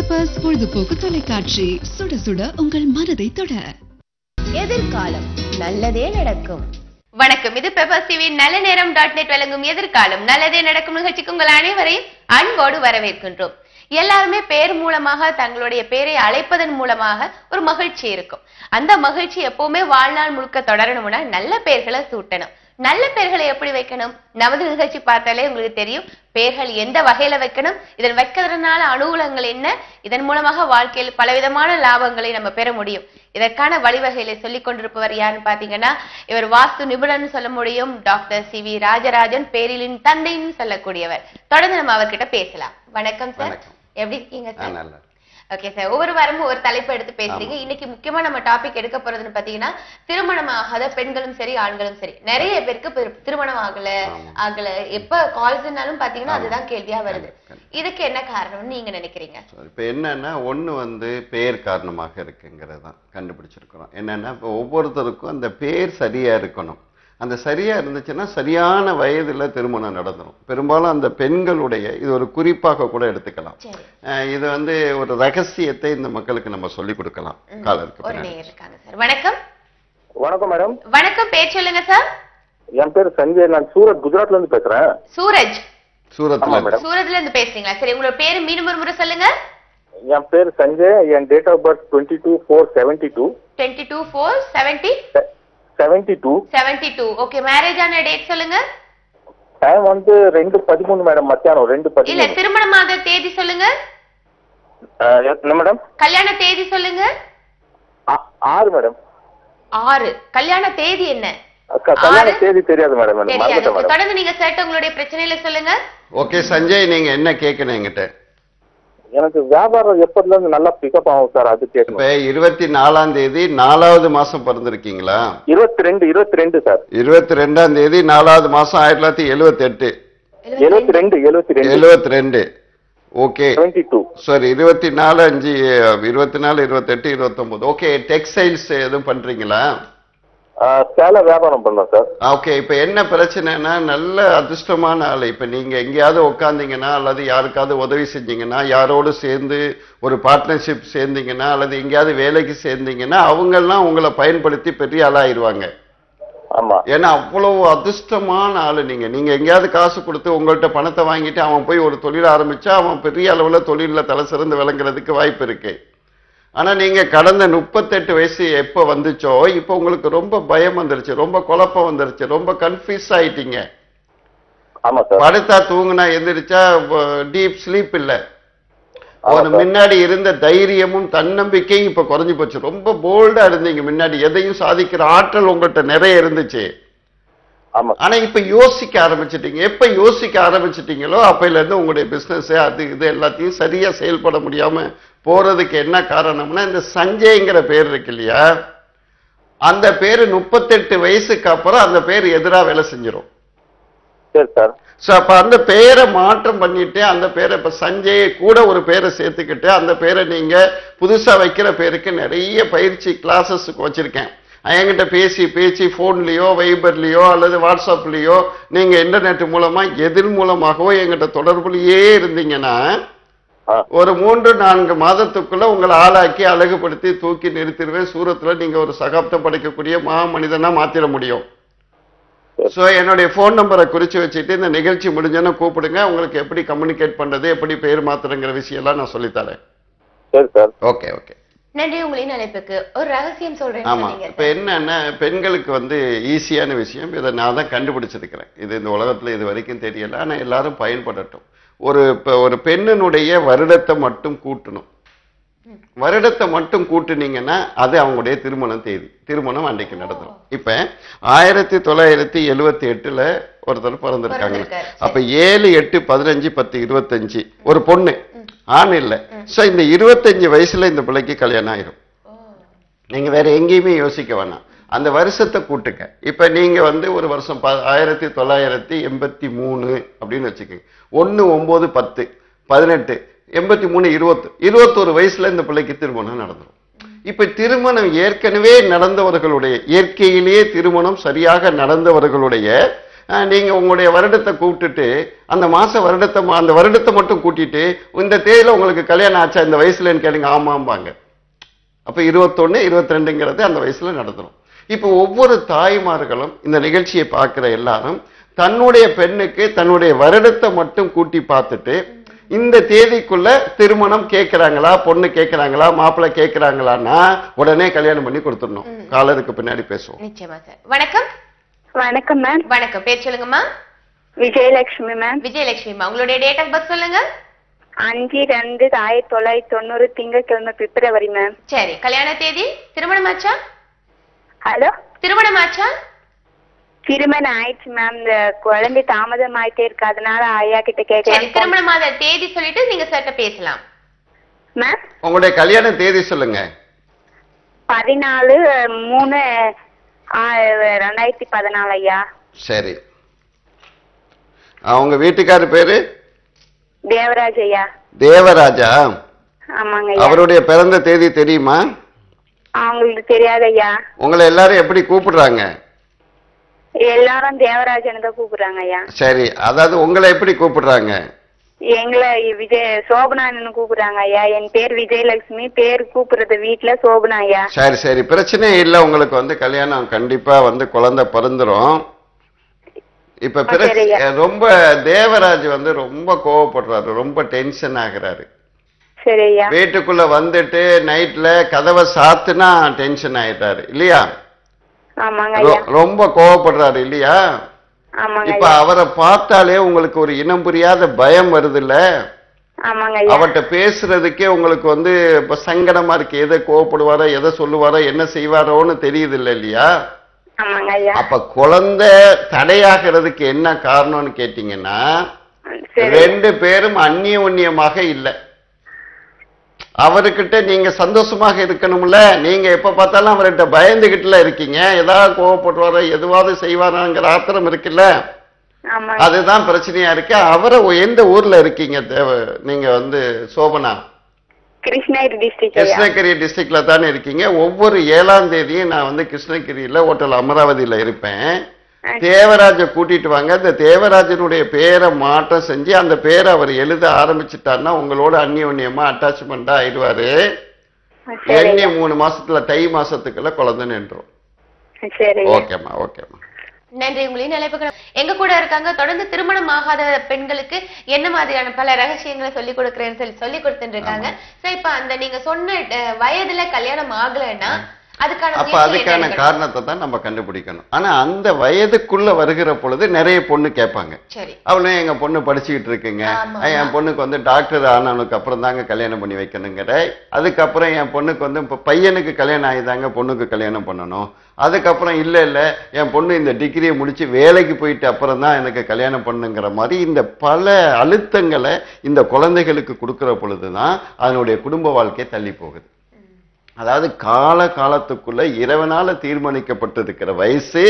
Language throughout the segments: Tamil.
பெப்பர்ஸ் பொழுதுபோக்கு தொலைக்காட்சி, சுட சுட உங்கள் மனதை தொட. எதிர்காலம் நல்லதே நடக்கும். வணக்கம், இது பெப்பர்ஸ் டிவி நல்ல நேரம் .net வழங்கும் எதிர்காலம் நல்லதே நடக்கும் நிகழ்ச்சிக்கு உங்கள் அனைவரையும் அன்போடு வரவேற்கின்றோம். எல்லாருமே பேர் மூலமாக தங்களுடைய பேரை அழைப்பதன் மூலமாக ஒரு மகிழ்ச்சி இருக்கும். அந்த மகிழ்ச்சி எப்பவுமே வாழ்நாள் முழுக்க தொடரணும்னா நல்ல பெயர்களை சூட்டணும். நல்ல பெயர்களை எப்படி வைக்கணும்? நமது நிகழ்ச்சி பார்த்தாலே உங்களுக்கு தெரியும் பெயர்கள் எந்த வகையில வைக்கணும், இதன் வைக்கிறதுனால அனுகூலங்கள் என்ன, இதன் மூலமாக வாழ்க்கையில் பலவிதமான லாபங்களை நம்ம பெற முடியும். இதற்கான வழிவகைகளை சொல்லிக் கொண்டிருப்பவர் யாருன்னு பாத்தீங்கன்னா, இவர் வாஸ்து நிபுணர்னு சொல்ல முடியும். டாக்டர் சி.வி. ராஜராஜன், பேரிலின் தந்தைன்னு சொல்லக்கூடியவர். தொடர்ந்து நம்ம அவர்கிட்ட பேசலாம். வணக்கம் சார், எப்படி இருக்கீங்க சார்? ஓகே சார், ஒவ்வொரு வாரமும் ஒரு தலைப்பு எடுத்து பேசுறீங்க. இன்னைக்கு முக்கியமா நம்ம டாபிக் எடுக்க போறதுன்னு பாத்தீங்கன்னா, திருமணம் ஆகாத பெண்களும் சரி ஆண்களும் சரி. நிறைய பேருக்கு திருமணம் ஆகல எப்ப கால்ஸ்னாலும் பாத்தீங்கன்னா அதுதான் கேள்வியா வருது. இதுக்கு என்ன காரணம்னு நீங்க நினைக்கிறீங்க? இப்ப என்னன்னா, ஒண்ணு பேர் காரணமாக இருக்குங்கிறதான் கண்டுபிடிச்சிருக்கிறோம். என்னன்னா, இப்ப ஒவ்வொருத்தருக்கும் அந்த பேர் சரியா இருக்கணும். அந்த சரியா இருந்துச்சுன்னா சரியான வயதுல திருமணம் நடந்துடும். பெரும்பாலும் அந்த பெண்களுடைய இது ஒரு குறிப்பாக கூட எடுத்துக்கலாம். இது ஒரு ரகசியத்தை இந்த மக்களுக்கு நம்ம சொல்லிக் கொடுக்கலாம். வணக்கம். வணக்கம் மேடம். வணக்கம், பேர் சொல்லுங்க சார். என் பேர் சஞ்சய், நான் சூரத், குஜராத்ல இருந்து பேசுறேன். சூரத்ல இருந்து பேசுறீங்களா? சரி, உங்களோட பேரு மீண்டும் ஒரு முறை சொல்லுங்க. என் பேர் சஞ்சய், என் date of birth 22/4/72. 22/4/72. Okay, marriage ஆன டேட் சொல்லுங்க. டைம் 2:13 மேடம், மத்தியானம் 2:13. இல்ல, திருமணமான தேதி சொல்லுங்க. என்ன மேடம்? கல்யாண தேதி சொல்லுங்க. 6 மேடம். 6. கல்யாண தேதி என்ன? கல்யாண தேதி தெரியாது மேடம். தொடர்ந்து நீங்க சேர்த்து உங்களுடைய பிரச்சனையில சொல்லுங்க. ஓகே சஞ்சய், நீங்க என்ன கேட்கணும் என்கிட்ட? எனக்கு வியாபாரம் எப்பதுல இருந்து நல்லா பிக்கப் ஆகும் சார், அது கேட்கணும். 24ஆம் தேதி 4வது மாசம் பிறந்திருக்கீங்களா? 22 சார். 22ஆம் தேதி 4வது மாசம் 1978. 72. ஓகே, 22. சாரி, 24, 5, 24, 28, 29. ஓகே, டெக்ஸ்டைல்ஸ் எதுவும் பண்றீங்களா? சேலை வியாபாரம் பண்ணலாம் சார். ஓகே, இப்ப என்ன பிரச்சனைனா, நல்ல அதிர்ஷ்டமான ஆளு. இப்ப நீங்க எங்கேயாவது உட்காந்தீங்கன்னா, அல்லது யாருக்காவது உதவி செஞ்சீங்கன்னா, யாரோடு சேர்ந்து ஒரு பார்ட்னர்ஷிப் சேர்ந்தீங்கன்னா, அல்லது எங்கேயாவது வேலைக்கு சேர்ந்தீங்கன்னா, அவங்க எல்லாம் உங்களை பயன்படுத்தி பெரிய ஆளாயிருவாங்க. ஆமா, ஏன்னா அவ்வளவு அதிர்ஷ்டமான ஆளு நீங்க. நீங்க எங்கேயாவது காசு கொடுத்து உங்கள்கிட்ட பணத்தை வாங்கிட்டு அவன் போய் ஒரு தொழில் ஆரம்பிச்சா அவன் பெரிய அளவுல தொழில தலை சிறந்து விளங்குறதுக்கு வாய்ப்பு இருக்கு. ஆனா நீங்க கடந்த 38 வயசு எப்ப வந்துச்சோ, இப்ப உங்களுக்கு ரொம்ப பயம் வந்துருச்சு, ரொம்ப குழப்பம் வந்துருச்சு, ரொம்ப கன்ஃபியூஸ் ஆயிட்டீங்க. படுத்தா தூங்குனா எந்திரிச்சா டீப் ஸ்லீப் இல்ல. ஒரு முன்னாடி இருந்த தைரியமும் தன்னம்பிக்கையும் இப்ப குறைஞ்சு போச்சு. ரொம்ப போல்டா இருந்தீங்க, முன்னாடி எதையும் சாதிக்கிற ஆற்றல் உங்கள்கிட்ட நிறைய இருந்துச்சு. ஆனா இப்ப யோசிக்க ஆரம்பிச்சிட்டீங்க. எப்ப யோசிக்க ஆரம்பிச்சிட்டீங்களோ அப்பையில இருந்து உங்களுடைய பிசினஸ் அது இது எல்லாத்தையும் சரியா செயல்பட முடியாம போறதுக்கு என்ன காரணம்னா, இந்த சஞ்சய்ங்கிற பேர் இருக்கு இல்லையா, அந்த பேரு 38 வயசுக்கு அப்புறம் அந்த பேர் எதிரா வேலை செஞ்சிடும். அப்ப அந்த பேரை மாற்றம் பண்ணிட்டு, அந்த பேரை இப்ப சஞ்சய் கூட ஒரு பேரை சேர்த்துக்கிட்டு, அந்த பேரை நீங்க புதுசா வைக்கிற பேருக்கு நிறைய பயிற்சி கிளாஸஸ் வச்சிருக்கேன். என்கிட்ட பேசி போன்லயோ வைபர்லயோ அல்லது வாட்ஸ்அப்லயோ நீங்க இன்டர்நெட் மூலமா எதிர் மூலமாகவோ என்கிட்ட தொடர்புலயே இருந்தீங்கன்னா, ஒரு 3-4 மாதத்துக்குள்ள உங்களை ஆளாக்கி அழகுபடுத்தி தூக்கி நிறுத்திடுவேன். சூரத்துல நீங்க ஒரு சகாப்தம் படைக்கக்கூடிய மனிதனா மாத்திர முடியும். சோ என்னுடைய போன் நம்பரை குறிச்சு வச்சுட்டு இந்த நிகழ்ச்சி முடிஞ்சோன்னு கூப்பிடுங்க. உங்களுக்கு எப்படி கம்யூனிகேட் பண்றது, எப்படி பேர் மாத்துறங்கிற விஷயம் எல்லாம் நான் சொல்லித்தரேன். ஓகே ஓகே, நன்றி. உங்களின் அழைப்புக்கு ஒரு ரகசியம் சொல்றேன். ஆமா, இப்ப என்னன்னா, பெண்களுக்கு ஈஸியான விஷயம், இதை நான் தான் கண்டுபிடிச்சிருக்கிறேன். இது இந்த உலகத்துல இது வரைக்கும் தெரியல, ஆனா எல்லாரும் பயன்படட்டும். ஒரு பெண்ணினுடைய வருடத்தை மட்டும் கூட்டணும். வருடத்தை மட்டும் கூட்டுனீங்கன்னா அது அவங்களுடைய திருமணம் அன்றைக்கு நடந்துடும். இப்ப 1978 ஒருத்தர் பிறந்திருக்காங்க. அப்ப 7, 8, 15, 10, 25 ஒரு பொண்ணு, ஆண் இல்ல. சோ இந்த 25 வயசுல இந்த பிள்ளைக்கு கல்யாணம் ஆயிரும். நீங்க வேற எங்கேயுமே யோசிக்க வேணாம், அந்த வருஷத்தை கூட்டுங்க. இப்ப நீங்க ஒரு வருஷம் 1983 அப்படின்னு வச்சுக்கோங்க. 1, 9, 10, 18, 83, 21 வயசுல இந்த பிள்ளைக்கு திருமணம் நடந்துடும். இப்ப திருமணம் ஏற்கனவே நடந்தவர்களுடைய, இயற்கையிலேயே திருமணம் சரியாக நடந்தவர்களுடைய நீங்க உங்களுடைய வருடத்தை கூப்பிட்டுட்டு அந்த வருடத்தை மட்டும் கூட்டிட்டு இந்த தேதியில உங்களுக்கு கல்யாணம் ஆச்சா இந்த வயசுலன்னு கேளுங்க, ஆமாம்பாங்க. அப்ப 21, 22ங்கிறது அந்த வயசுல நடந்துடும். இப்ப ஒவ்வொரு தாய்மார்களும் இந்த நிகழ்ச்சியை பார்க்கிற எல்லாரும் தன்னுடைய பெண்ணுக்கு தன்னுடைய வருடத்தை மட்டும் கூட்டி பார்த்துட்டு இந்த தேதிக்குள்ள திருமணம் கேட்கிறாங்களா, பொண்ணு கேட்கிறாங்களா, மாப்பிள்ளை கேட்கிறாங்களான்னா உடனே கல்யாணம் பண்ணி கொடுத்துடணும். காலருக்கு பின்னாடி பேசுவோம். நிச்சயமா சார். வணக்கம். வணக்கம் மேம். வணக்கம். பேர் சொல்லுங்கம்மா. விஜயலட்சுமி மேம். விஜயலட்சுமிமா, உங்களுடைய டேட் ஆஃப் பர்த் சொல்லுங்க. 5/2/1990 திங்கட்கிழமை பிப்ரவரி மேம். சரி. கல்யாண தேதி? திருமணமாச்சா? ஹலோ, திருமணமாச்சா? திருமணம் ஆயிடுச்சு மேம். இந்த குழந்தை தாமதம் ஆயிட்டே இருக்கு, அதனால ஐயா கிட்ட கேட்கலாம். திருமணமாத தேதி சொல்லிட்டு நீங்க சட்ட பேசலாம் மேம். உங்களுடைய கல்யாண தேதி சொல்லுங்க. 14/3/2014 ஐயா. சரி. அவங்க வீட்டுக்காரு பேரு தேவராஜ் ஐயா. தேவராஜா? ஆமாங்க ஐயா. அவருடைய பிறந்த தேதி தெரியுமா? அவங்களுக்கு தெரியாது ஐயா. உங்களை எல்லாரும் எப்படி கூப்பிடுறாங்க? எல்லாரும் தேவராஜன் தான் கூப்பிடுறாங்க ஐயா. சரி, அதாவது உங்களை எப்படி கூப்பிடுறாங்க? எங்களை சோபனான்னு கூப்பிடுறாங்க ஐயா. என் பேர் விஜயலட்சுமி, பேர் கூப்பிடுறது வீட்டுல சோபனா ஐயா. சரி சரி, பிரச்சனை இல்ல. உங்களுக்கு கல்யாணம் கண்டிப்பா குழந்தை பிறந்துரும். இப்ப ரொம்ப தேவராஜ் ரொம்ப கோவப்படுறாரு, ரொம்ப டென்ஷன் ஆகுறாரு. சரி ஐயா. வீட்டுக்குள்ள வந்துட்டு நைட்ல கதவை சாத்துனா டென்ஷன் ஆயிட்டாரு இல்லையா? ஆமாங்க ஐயா. ரொம்ப கோவப்படுறாரு இல்லையா? ஆமாங்க. இப்ப அவரை பார்த்தாலே உங்களுக்கு ஒரு இனம் புரியாத பயம் வருது இல்ல? ஆமாங்க ஐயா. அவர்கிட்ட பேசுறதுக்கே உங்களுக்கு இப்ப சங்கடமா இருக்கு. எதை கோவப்படுவாரோ, எதை சொல்லுவாரோ, என்ன செய்வாரோன்னு தெரியுது இல்லையா? ஆமாங்க ஐயா. அப்ப குழந்தை தடையாகிறதுக்கு என்ன காரணம்னு கேட்டீங்கன்னா, ரெண்டு பேரும் அந்நியமாக இல்ல. அவர்கிட்ட நீங்க சந்தோஷமாக இருக்கணும்ல. நீங்க எப்ப பார்த்தாலும் அவர்கிட்ட பயந்துகிட்டுல இருக்கீங்க. ஏதாவது கோவப்படுவாரோ, எதுவாவது செய்வாராங்கிற ஆத்திரம் இருக்குல்ல, அதுதான் பிரச்சனையா இருக்கு. அவரை எந்த ஊர்ல இருக்கீங்க? நீங்க சோபனா கிருஷ்ணகிரி டிஸ்ட்ரிக்ட்ல தானே இருக்கீங்க. ஒவ்வொரு 7ஆம் தேதியும் நான் கிருஷ்ணகிரியில ஹோட்டல் அமராவதியில இருப்பேன். தேவராஜ கூட்டிட்டு வாங்க. இந்த தேவராஜனுடைய பேரை மாற்றம் செஞ்சு அந்த பேரை அவர் எழுத ஆரம்பிச்சுட்டாருன்னா உங்களோட அந்நியோன்யமா அட்டாச்மெண்டா ஆயிடுவாரு. 3 மாசத்துல தை மாசத்துக்குள்ள குழந்தை நின்றும். ஓகேம்மா, ஓகேம்மா. நன்றி. உங்களையும் நிலைப்புகள் எங்க கூட இருக்காங்க. தொடர்ந்து திருமணம் ஆகாத பெண்களுக்கு என்ன மாதிரியான பல ரகசியங்களை சொல்லிக் கொடுக்குறேன்னு சொல்லி கொடுத்துட்டு இருக்காங்க. இப்ப அந்த நீங்க சொன்ன வயதுல கல்யாணம் ஆகலைன்னா அதுக்கான காரணத்தை தான் நம்ம கண்டுபிடிக்கணும். ஆனா அந்த வயதுக்குள்ள வருகிற பொழுது நிறைய பொண்ணு கேட்பாங்க, அவளும் எங்க பொண்ணு படிச்சுக்கிட்டு இருக்குங்க, என் பொண்ணுக்கு டாக்டர் ஆனவனுக்கு அப்புறம் தாங்க கல்யாணம் பண்ணி வைக்கணுங்கிற, அதுக்கப்புறம் என் பொண்ணுக்கு இப்ப பையனுக்கு கல்யாணம் ஆகிதாங்க பொண்ணுக்கு கல்யாணம் பண்ணணும், அதுக்கப்புறம் இல்ல இல்ல என் பொண்ணு இந்த டிகிரியை முடிச்சு வேலைக்கு போயிட்டு அப்புறம் தான் எனக்கு கல்யாணம் பண்ணுங்கிற மாதிரி இந்த பல அழுத்தங்களை இந்த குழந்தைகளுக்கு கொடுக்கிற பொழுதுதான் அதனுடைய குடும்ப வாழ்க்கை தள்ளி போகுது. அதாவது காலத்துக்குள்ள இறைவனால தீர்மானிக்கப்பட்டிருக்கிற வயசு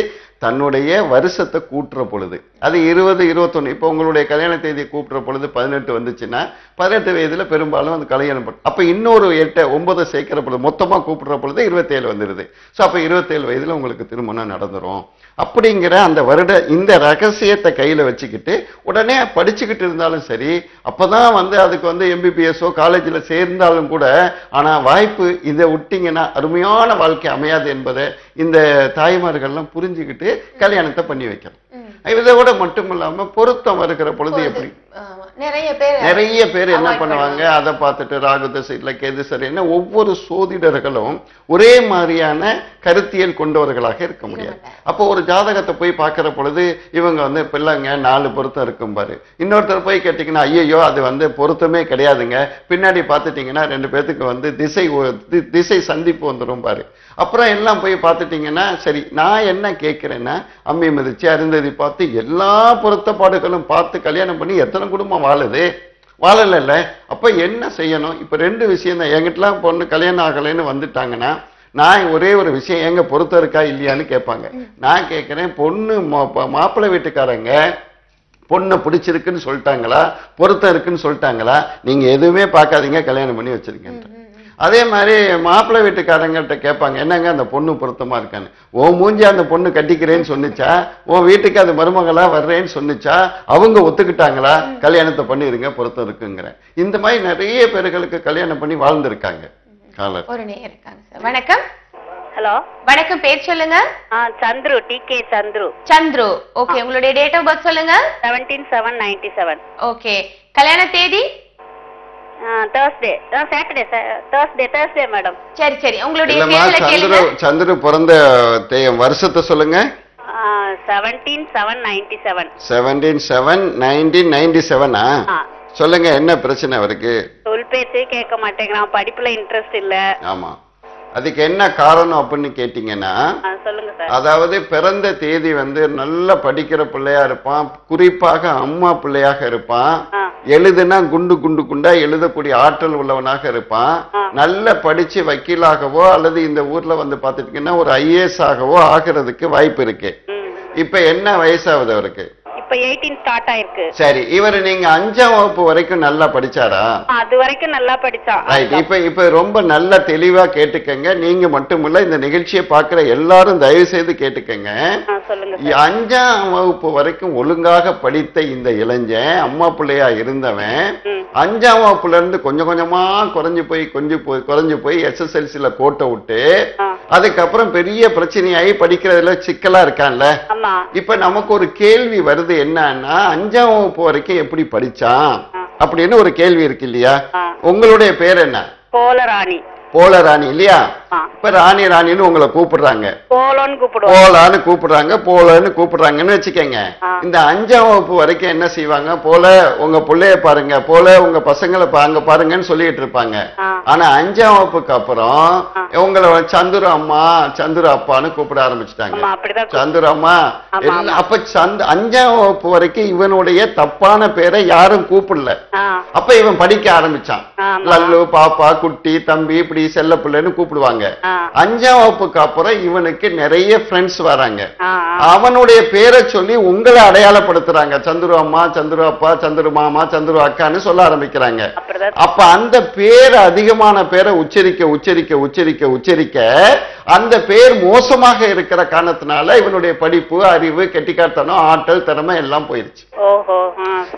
தன்னுடைய வருஷத்தை கூட்டுற பொழுது அது 20, 21. இப்போ உங்களுடைய கல்யாண தேதியை கூட்டுற பொழுது 18 வந்துச்சுன்னா 18 வயதுல பெரும்பாலும் அந்த கல்யாணம் அப்ப இன்னொரு 8, 9 சேர்க்கிற பொழுது மொத்தமா கூப்பிடுற பொழுது 27 வந்துருது. ஸோ அப்ப 27 வயதுல உங்களுக்கு திருமணம் நடந்துரும். அப்படிங்கிற அந்த வருட இந்த ரகசியத்தை கையில வச்சுக்கிட்டு உடனே படிச்சுக்கிட்டு இருந்தாலும் சரி, அப்பதான் அதுக்கு எம்பிபிஎஸ்ஓ காலேஜ்ல சேர்ந்தாலும் கூட, ஆனா வாய்ப்பு இதை விட்டீங்கன்னா அருமையான வாழ்க்கை அமையாது என்பதை இந்த தாய்மார்கள்லாம் புரிஞ்சுக்கிட்டு கல்யாணத்தை பண்ணி வைக்கணும். இதை விட மட்டும் இல்லாம பொருத்தம் வருகிற பொழுது எப்படி நிறைய பேர் என்ன பண்ணுவாங்க, அதை பார்த்துட்டு ராகு திசையில கேது சரின்னு ஒவ்வொரு சோதிடர்களும் ஒரே மாதிரியான கருத்தியல் கொண்டவர்களாக இருக்க முடியாது. அப்போ ஒரு ஜாதகத்தை போய் பார்க்கிற பொழுது இவங்க பிள்ளைங்க 4 பொருத்தம் இருக்கும் பாரு, இன்னொருத்தர் போய் கேட்டீங்கன்னா ஐயோ அது பொருத்தமே கிடையாதுங்க, பின்னாடி பார்த்துட்டீங்கன்னா 2 பேத்துக்கு திசை சந்திப்பு வந்துடும் பாரு. அப்புறம் எல்லாம் போய் பார்த்துட்டீங்கன்னா சரி, நான் என்ன கேட்கிறேன்னா அம்மி மிதிச்சு அருந்ததி பார்த்து எல்லா பொருத்தப்பாடுகளும் பார்த்து கல்யாணம் பண்ணி எத்தனை குடும்பம் வாழல. அப்ப என்ன செய்யணும்? இப்ப 2 விஷயம் தான். எங்கிட்டலாம் பொண்ணு கல்யாணம் ஆகலைன்னு வந்துட்டாங்கன்னா நான் ஒரே ஒரு விஷயம், எங்க பொருத்தம் இருக்கா இல்லையான்னு கேட்பாங்க. நான் கேட்கிறேன், பொண்ணு மாப்பிள்ளை வீட்டுக்காரங்க பொண்ணை பிடிச்சிருக்குன்னு சொல்லிட்டாங்களா, பொருத்தம் இருக்குன்னு சொல்லிட்டாங்களா, நீங்க எதுவுமே பார்க்காதீங்க கல்யாணம் பண்ணி வச்சிருக்கேன். அதே மாதிரி மாப்பிள்ளை வீட்டுக்காரங்கிட்ட கேட்பாங்க, என்னங்க அந்த பொண்ணு பொருத்தமா இருக்கான்னு. உன் மூஞ்சி அந்த பொண்ணு கட்டிக்கிறேன்னு சொன்னிச்சா, உன் வீட்டுக்கு அது மருமகளா வர்றேன்னு சொன்னிச்சா, அவங்க ஒத்துக்கிட்டாங்களா, கல்யாணத்தை பண்ணிருங்க பொருத்தம் இருக்குங்கிற. இந்த மாதிரி நிறைய பேர்களுக்கு கல்யாணம் பண்ணி வாழ்ந்திருக்காங்க. காலர் ஒரு நேயர் இருக்காங்க சார். வணக்கம். ஹலோ வணக்கம், பேர் சொல்லுங்க. சந்துரு, டிகே சந்துரு. சந்துரு. ஓகே, உங்களுடைய டேட் ஆஃப் பர்த் சொல்லுங்க. 17/7/97. ஓகே, கல்யாண தேதி? Thursday madam. சரி சரி, உங்களுடைய இல்லம்மா, கேள்வியை கேளுங்க. சந்துரு பிறந்த வருஷத்தை சொல்லுங்க. 17/7/97. 17/7/1997. சொல்லுங்க, என்ன பிரச்சனை அவருக்கு? சொல் பேச்சே கேட்க மாட்டேங்கிறான், படிப்புல இன்ட்ரெஸ்ட் இல்ல. ஆமா, அதுக்கு என்ன காரணம் அப்படின்னு கேட்டீங்கன்னா, சொல்லுங்க சார். அதாவது பிறந்த தேதி நல்ல படிக்கிற பிள்ளையா இருப்பான், குறிப்பாக அம்மா பிள்ளையாக இருப்பான், எழுதுனா குண்டு குண்டு குண்டா எழுதக்கூடிய ஆற்றல் உள்ளவனாக இருப்பான், நல்ல படிச்சு வக்கீலாகவோ அல்லது இந்த ஊர்ல பாத்துட்டீங்கன்னா ஒரு IAS ஆகவோ ஆகிறதுக்கு வாய்ப்பு இருக்கு. இப்ப என்ன வயசாகுது அவருக்கு? இப்ப 18 ஸ்டார்ட் ஆயிருக்கு. சரி, இவர் நீங்க 5ஆம் வகுப்பு வரைக்கும் நல்லா படிச்சாரா? அது வரைக்கும் நல்லா படிச்சான். ரைட். இப்ப ரொம்ப நல்ல தெளிவா கேட்டுக்கங்க. நீங்க மட்டுமில்ல, இந்த நிகழ்ச்சியை பாக்குற எல்லாரும் தயவு செய்து கேட்டுக்கங்க. 5ஆம் வகுப்பு வரைக்கும் ஒழுங்காக படித்த இந்த இளைஞன், அம்மா பிள்ளையா இருந்தவன், 5ஆம் வகுப்புல இருந்து கொஞ்சம் கொஞ்சமா குறைஞ்சு போய் SSLCல கோட்டை விட்டு, அதுக்கப்புறம் பெரிய பிரச்சனையாகி படிக்கிறதுல சிக்கலா இருக்கான்ல. இப்ப நமக்கு ஒரு கேள்வி வருது, என்னன்னா 5ஆம் வகுப்பு வரைக்கும் எப்படி படிச்சான் அப்படின்னு ஒரு கேள்வி இருக்கு இல்லையா? உங்களுடைய பேர் என்ன? போலராணி. போலராணி இல்லையா? இப்ப ராணின்னு உங்களை கூப்பிடுறாங்க, போலான்னு கூப்பிடுறாங்கன்னு வச்சுக்கங்க. இந்த 5ஆம் வகுப்பு வரைக்கும் என்ன செய்வாங்க? போல உங்க பிள்ளைய பாருங்க, போல உங்க பசங்களை பாருங்கன்னு சொல்லிட்டு இருப்பாங்க. ஆனா 5ஆம் வகுப்புக்கு அப்புறம் உங்களை சந்துரு அம்மா, சந்துரு அப்பான்னு கூப்பிட ஆரம்பிச்சுட்டாங்க. சந்துரு அம்மா. அப்ப 5ஆம் வகுப்பு வரைக்கும் இவனுடைய தப்பான பேரை யாரும் கூப்பிடல. அப்ப இவன் படிக்க ஆரம்பிச்சான். லல்லு, பாப்பா, குட்டி, தம்பி, இப்படி செல்ல பிள்ளைன்னு கூப்பிடுவாங்க. 5ஆம் வகுப்புக்கு அப்புறம் இவனுக்கு நிறைய ஃப்ரெண்ட்ஸ் வராங்க. அவனுடைய பேரை சொல்லி உங்களை அடையாளப்படுத்துறாங்க. சந்துரு அம்மா, சந்துரு அப்பா, சந்துரு மாமா, சந்துரு அக்கான்னு சொல்ல ஆரம்பிக்கிறாங்க. அப்ப அந்த பேர், அதிகமான பேரை உச்சரிக்க அந்த பேர் மோசமாக இருக்கிற காரணத்தினால இவனுடைய படிப்பு, அறிவு, கெட்டிக்காரத்தனம், ஆற்றல், திறமை எல்லாம் போயிருச்சு.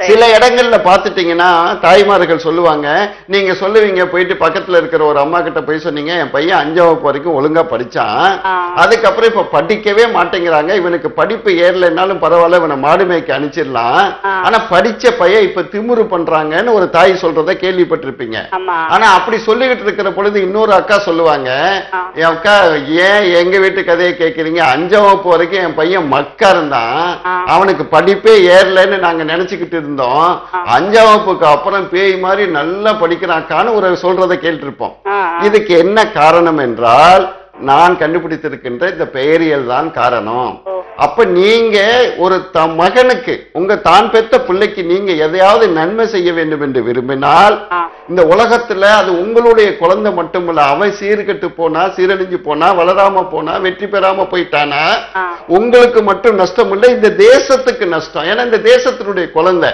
சில இடங்கள்ல பாத்துட்டீங்கன்னா தாய்மார்கள் சொல்லுவாங்க, நீங்க சொல்லுவீங்க, போயிட்டு பக்கத்துல இருக்கிற ஒரு அம்மா கிட்ட போய் சொன்னீங்க, என் பையன் 5ஆம் வகுப்பு வரைக்கும் ஒழுங்கா படிச்சான், அதுக்கப்புறம் இப்ப படிக்கவே மாட்டேங்கிறாங்க, இவனுக்கு படிப்பு ஏறலைன்னாலும் பரவாயில்ல, இவனை மாடு மேய்க்க அனுப்பிச்சிடலாம், ஆனா படிச்ச பையன் இப்ப திமுரு பண்றாங்கன்னு ஒரு தாய் சொல்றத கேள்விப்பட்டிருப்பீங்க. ஆனா அப்படி சொல்லிக்கிட்டு இருக்கிற பொழுது இன்னொரு அக்கா சொல்லுவாங்க, என் அக்கா, ஏன் எங்க வீட்டு கதையை கேட்கிறீங்க? 5ஆம் வகுப்பு வரைக்கும் என் பையன் மக்கா இருந்தான், அவனுக்கு படிப்பே ஏறலன்னு நாங்க நினைச்சுக்கிட்டு இருந்தோம், 5ஆம் வகுப்புக்கு அப்புறம் பேய் மாதிரி நல்லா படிக்கிறாக்கான்னு ஒரு சொல்றதை கேட்டிருப்போம். இதுக்கு என்ன காரணம் என்றால், நான் கண்டுபிடித்திருக்கின்ற இந்த பெயரியல் தான் காரணம். அப்ப நீங்க ஒரு மகனுக்கு, உங்க தான் பெத்த பிள்ளைக்கு நீங்க எதையாவது நன்மை செய்ய வேண்டும் என்று விரும்பினால், இந்த உலகத்துல அது உங்களுடைய குழந்தை மட்டுமல்ல, அவன் சீர்கெட்டு போனா, சீரழிஞ்சு போனா, வளராம போனா, வெற்றி பெறாம போயிட்டானா உங்களுக்கு மட்டும் நஷ்டம் இல்லை, இந்த தேசத்துக்கு நஷ்டம். ஏன்னா இந்த தேசத்தினுடைய குழந்தை.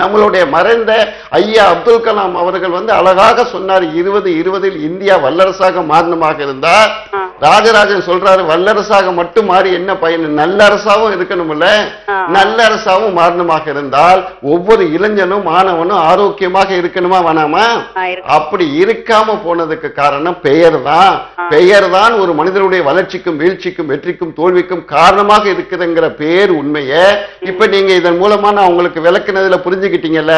நம்மளுடைய மறைந்த ஐயா அப்துல் கலாம் அவர்கள் அழகாக சொன்னார், 2020 இந்தியா வல்லரசாக மாறினமாக இருந்தா, ராஜராஜன் சொல்றாரு, வல்லரசாக மட்டும் மாறி என்ன பயன், நல்ல அரசாவும் இருக்கணும்ல, நல்ல அரசாவும் மாறணுமாக இருந்தால் ஒவ்வொரு இளைஞனும் மாணவனும் ஆரோக்கியமாக இருக்கணுமா வேணாமா? அப்படி இருக்காம போனதுக்கு காரணம் பெயர் தான். பெயர் தான் ஒரு மனிதனுடைய வளர்ச்சிக்கும், வீழ்ச்சிக்கும், வெற்றிக்கும், தோல்விக்கும் காரணமாக இருக்குதுங்கிற பேர் உண்மையை இப்ப நீங்க இதன் மூலமா நான் உங்களுக்கு விளக்குனதுல புரிஞ்சுக்கிட்டீங்கல்ல.